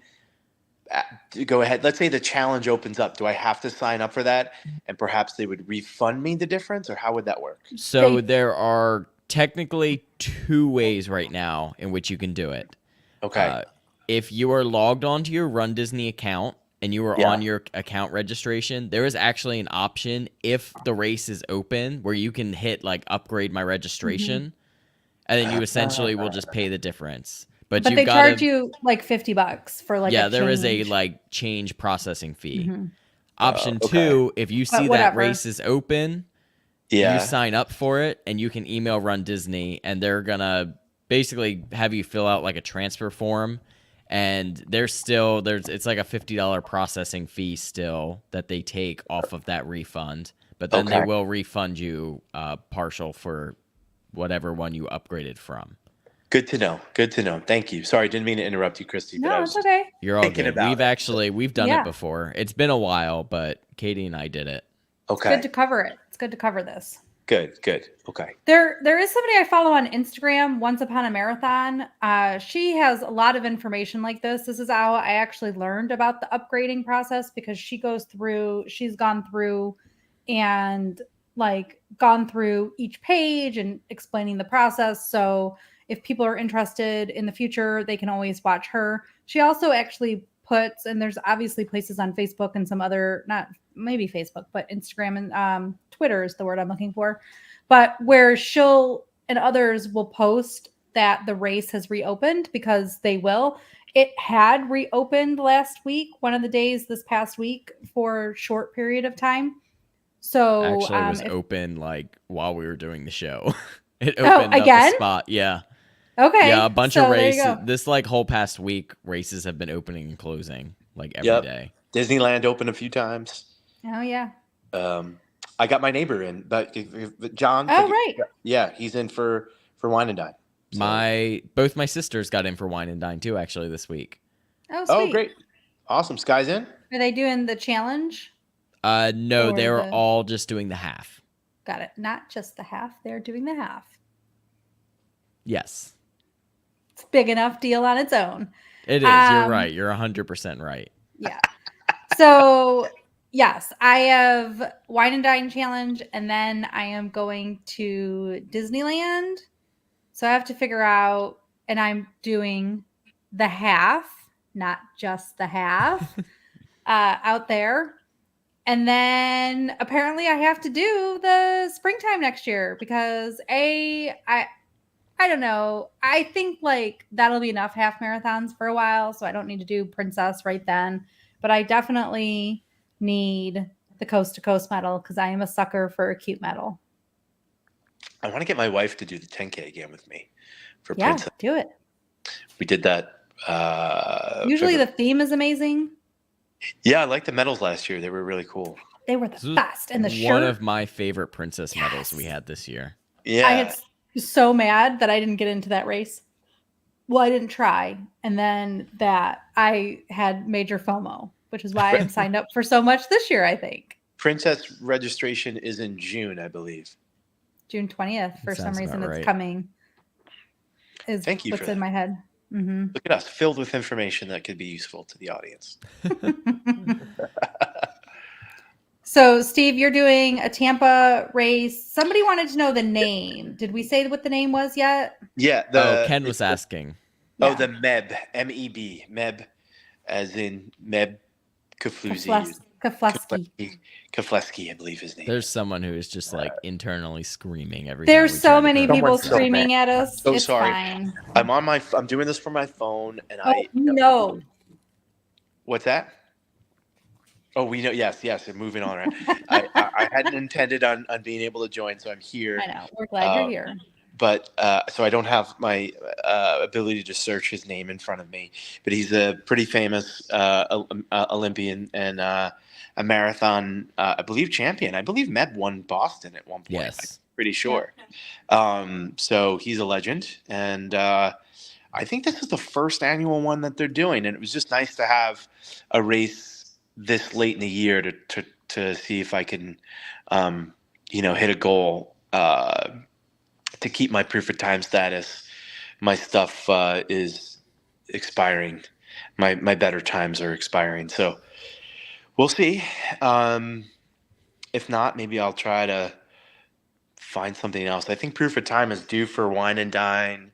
to go ahead. Let's say the challenge opens up. Do I have to sign up for that? And perhaps they would refund me the difference, or how would that work? So They- there are technically 2 ways right now in which you can do it. Okay. If you are logged onto your Run Disney account and you are Yeah. on your account registration, there is actually an option if the race is open where you can hit like upgrade my registration, and then you essentially will just pay the difference. But But you've they got charge to, you like $50 for like yeah, a there is a change. like change processing fee. Mhm. Option okay. 2, if you see that whatever. race is open, Yeah. you sign up for it and you can email Run Disney and they're gonna basically have you fill out like a transfer form, and there's it's like a $50 processing fee still that they take off of that refund, but then they Okay. will refund you partial for whatever one you upgraded from. Good to know. Good to know. Thank you. Sorry, didn't mean to interrupt you, Christy. But I No, was it's okay. You're all Thinking good. about We've done Yeah. it before. It's been a while, but Katie and I did it. okay. Good to cover it. It's good to cover this. Good. Okay. There is somebody I follow on Instagram, Once Upon a Marathon. She has a lot of information like this. This is how I actually learned about the upgrading process, because she's gone through and like gone through each page and explaining the process. So if people are interested in the future, they can always watch her. She also actually puts, and there's obviously places on Facebook and some other, not maybe Facebook, but Instagram and Twitter is the word I'm looking for, but where she'll and others will post that the race has reopened, because they will. It had reopened last week, one of the days this past week, for a short period of time. So Actually, it was if- open like while we were doing the show. It Oh, opened up again? a spot. Yeah. okay, Yeah, a bunch so of there you races. go. This like whole past week, races have been opening and closing like every day. Yep. Disneyland opened a few times. Oh yeah. I got my neighbor in, but John. Oh right. Yeah, he's in for Wine and Dine. So- Both my sisters got in for Wine and Dine too, actually, this week. Oh sweet. Oh, great. Awesome. Sky's in. Are they doing the challenge? No, Or they were the- all just doing the half. Got it. Not just the half. They're doing the half. Yes, It's a big enough deal on its own. it is. You're Um, right. You're 100% right. Yeah. So yes, I have Wine and Dine Challenge, and then I am going to Disneyland. So I have to figure out, and I'm doing the half, not just the half, out there. And then apparently I have to do the springtime next year, because I don't know. I think like that'll be enough half marathons for a while, so I don't need to do Princess right then. But I definitely need the Coast to Coast medal, because I am a sucker for a cute medal. I want to get my wife to do the 10K again with me for Yeah, Princess. do it. We did that. Usually February. the theme is amazing. Yeah, I liked the medals last year. They were really cool. They were This the was best. And the one shirt. of my favorite princess medals we Yes. had this year. Yeah. I had so mad that I didn't get into that race. Well, I didn't try. And then that I had major FOMO, which is why I'm signed up for so much this year, I think. Princess registration is in June, I believe. June 20th, for some Sounds reason, about it's right. coming. Is Thank you what's for in that. my head. Hmm Look at us, filled with information that could be useful to the audience. So, Steve, you're doing a Tampa race. Somebody wanted to know the name. Did we say what the name was yet? Yeah. Ken was asking. Oh, Yeah. the MEB, MEB, MEB, as in Meb Keflezighi. Keflezighi. Keflezighi, I believe his name. There's someone who is just like internally screaming every time There's we so try to many pronounce people Someone's it. so screaming at us. So it's sorry. fine. I'm doing this from my phone, and Oh, no. What's that? Oh, we know. Yes. We're moving on. Right? I hadn't intended on being able to join, so I'm here. I know. We're glad you're here. But so I don't have my ability to search his name in front of me. But he's a pretty famous Olympian and a marathon, I believe, champion. I believe Meb won Boston at one point. Yes. I'm pretty sure. So he's a legend, and I think this is the first annual one that they're doing, and it was just nice to have a race this late in the year to see if I can, hit a goal to keep my proof of time status. My stuff is expiring my better times are expiring. So we'll see. If not, maybe I'll try to find something else. I think Proof of Time is due for Wine and Dine.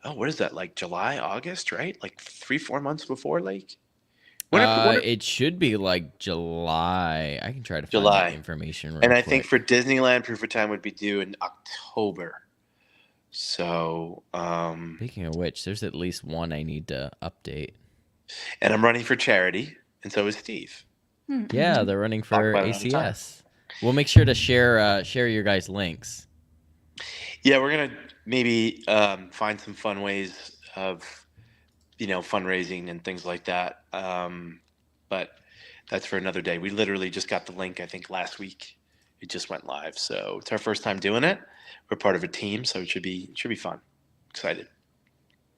Oh, what is that? Like July, August, right? Like 3-4 months before Lake. It should be like July. I can try to find July. that information real And I quick. think for Disneyland, Proof of Time would be due in October. So, Speaking of which, there's at least one I need to update. and I'm running for charity, and so is Steve. Mhm. Yeah, they're running for about it all the time. ACS. We'll make sure to share your guys' links. Yeah, we're gonna maybe find some fun ways of, fundraising and things like that. But that's for another day. We literally just got the link, I think, last week. It just went live, so it's our first time doing it. We're part of a team, so it should be fun. Excited,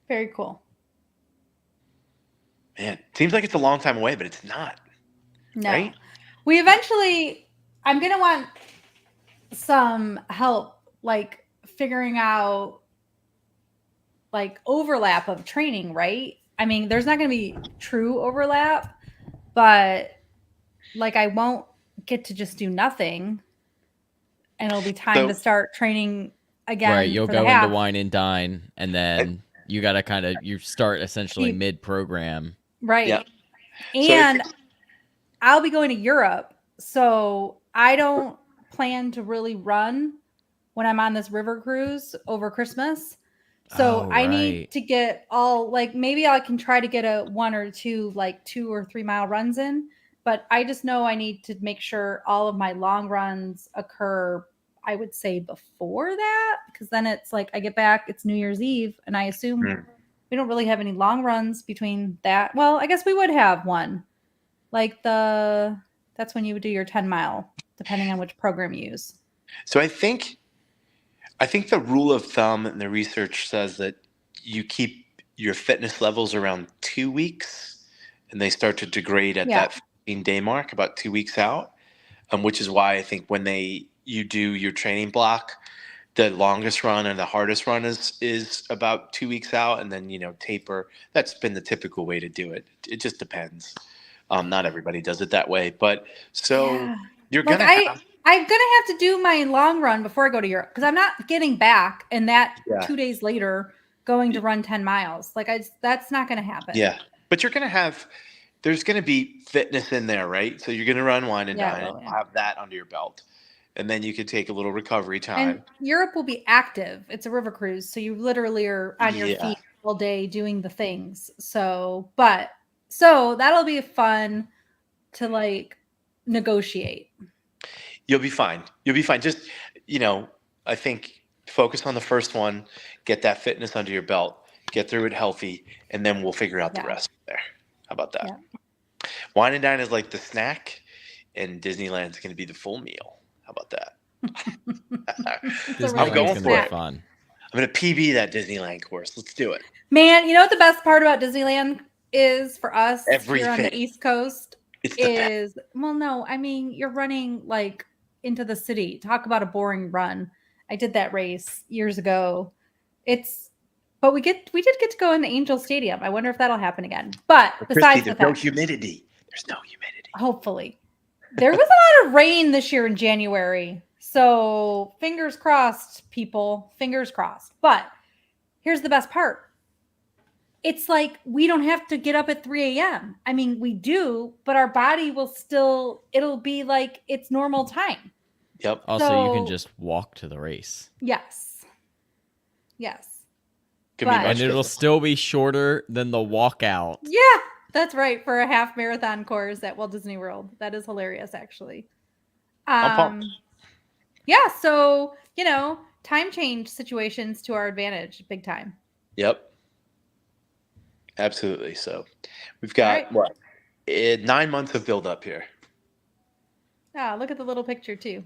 Very cool. man. Seems like it's a long time away, but it's not. No. Right? We eventually, I'm going to want some help, like figuring out like overlap of training, right? I mean, there's not going to be true overlap, but like I won't get to just do nothing. And it'll be time to So- start training again. Right, you'll for the go half. into Wine and Dine, and then you got to you start essentially Keep- mid-program. Right. Yeah. And I'll be going to Europe. So I don't plan to really run when I'm on this river cruise over Christmas. So Oh, I need right. to get all like maybe I can try to get a 1 or 2 like 2 or 3 mile runs in, but I just know I need to make sure all of my long runs occur, I would say before that, because then it's like I get back, it's New Year's Eve, and I assume we don't really have any long runs between that. Well, I guess we would have one. Like that's when you would do your 10 mile, depending on which program you use. So I think the rule of thumb and the research says that you keep your fitness levels around 2 weeks, and they start to degrade at Yeah. that 15-day mark, about 2 weeks out. Which is why I think when you do your training block, the longest run and the hardest run is about 2 weeks out, and then taper. That's been the typical way to do it. It just depends. Not everybody does it that way, but so Yeah. you're Like gonna have. I'm gonna have to do my long run before I go to Europe because I'm not getting back and that Yeah. 2 days later going to run 10 miles. Like that's not gonna happen. Yeah, but you're gonna have. There's gonna be fitness in there, right? So you're gonna run Wine and Yeah, Dine, well, and yeah. have that under your belt, and then you can take a little recovery time. And Europe will be active. It's a river cruise, so you literally are on your Yeah. feet all day doing the things. So that'll be fun to like negotiate. You'll be fine. You'll be fine. Just, I think focus on the first one, get that fitness under your belt, get through it healthy, and then we'll figure out the Yeah. rest there. How about that? Yeah. Wine and Dine is like the snack, and Disneyland's going to be the full meal. How about that? It's a Disneyland's really going good for be it. snack. fun. I'm going to PB that Disneyland course. Let's do it. Man, you know what the best part about Disneyland is for us here on the Everything. East Coast It's the best. is no, I mean you're running like into the city. Talk about a boring run. I did that race years ago. But we did get to go into Angel Stadium. I wonder if that'll happen again. But Christy, besides the there's no fact, humidity. There's no humidity. hopefully. There was a lot of rain this year in January. So fingers crossed, people. Fingers crossed. But here's the best part. It's like we don't have to get up at 3 a.m. I mean, we do, but our body will it'll be like it's normal time. Yep. Also, you can So- just walk to the race. Yes. Could but- be And much it'll different. still be shorter than the walkout. Yeah, that's right. For a half marathon course at Walt Disney World. That is hilarious, actually. I'm pumped. Yeah, so, time change situations to our advantage, big time. Yep. Absolutely. So we've got All right. 9 months of build up here. Ah, look at the little picture, too.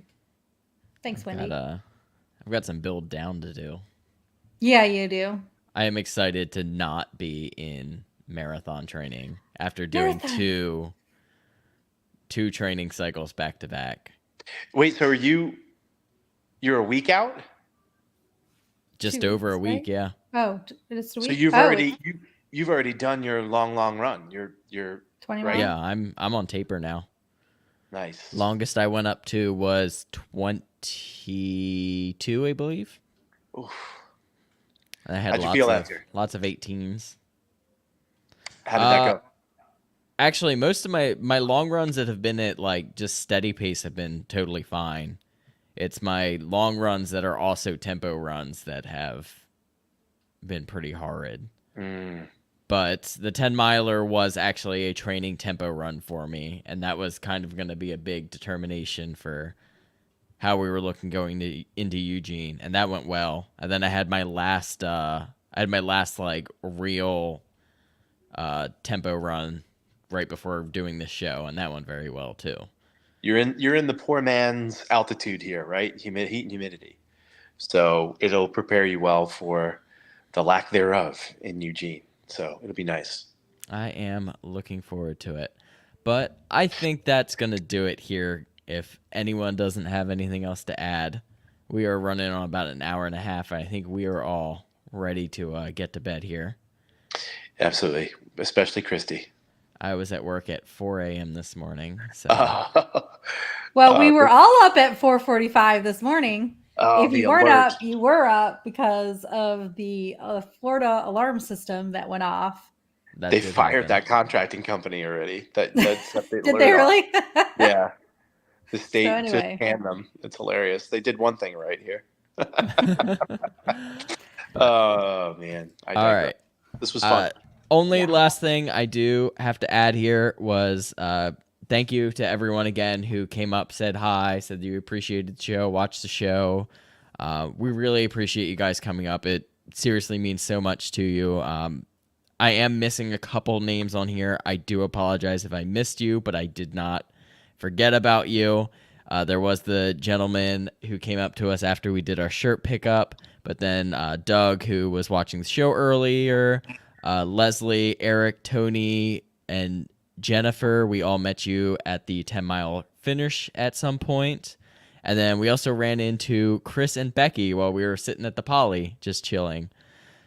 Thanks, Wendy. I've got some build down to do. Yeah, you do. I am excited to not be in marathon training after doing Marathon. two training cycles back to back. Wait, so you're a week out? Just 2 over a weeks, week, yeah. Oh, just a week? So you've Oh, already you've already done your long run. You're 20 Right. miles. Yeah, I'm on taper now. nice. Longest I went up to was 22, I believe. Oof. And I had How'd you feel lots after? of 18s. How did that go? Actually, most of my long runs that have been at like just steady pace have been totally fine. It's my long runs that are also tempo runs that have been pretty horrid. Mm. But the 10 miler was actually a training tempo run for me, and that was kind of going to be a big determination for how we were looking going into Eugene, and that went well. And then I had my last like real tempo run right before doing this show, and that went very well too. You're in the poor man's altitude here, right? Heat and humidity. So it'll prepare you well for the lack thereof in Eugene. So it'll be nice. I am looking forward to it. But I think that's going to do it here. If anyone doesn't have anything else to add, we are running on about an hour and a half. I think we are all ready to get to bed here. Absolutely, especially Christy. I was at work at 4 a.m. this morning. So Well, we were all up at 4:45 this morning. If the you weren't alert. up, you were up because of the Florida alarm system that went off. that They did fired happen. that contracting company already. That's Did they really? Yeah. The state So anyway. just canned them. It's hilarious. They did one thing right here. Oh man. All right. This was fun. Only Yeah. last thing I do have to add here was thank you to everyone again who came up, said hi, said you appreciated the show, watched the show. We really appreciate you guys coming up. It seriously means so much to you. I am missing a couple names on here. I do apologize if I missed you, but I did not forget about you. There was the gentleman who came up to us after we did our shirt pickup, but then Doug, who was watching the show earlier, Leslie, Eric, Tony, and Jennifer. We all met you at the 10-mile finish at some point. And then we also ran into Chris and Becky while we were sitting at the Poly, just chilling.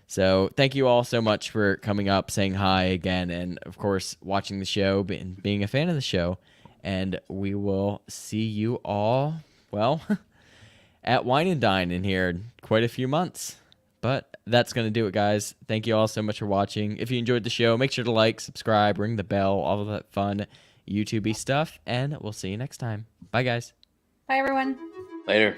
So thank you all so much for coming up, saying hi again, and of course, watching the show, being a fan of the show. And we will see you all, well, at Wine and Dine in here in quite a few months. But that's going to do it, guys. Thank you all so much for watching. If you enjoyed the show, make sure to like, subscribe, ring the bell, all of that fun YouTube-y stuff. And we'll see you next time. Bye, guys. Bye, everyone. Later.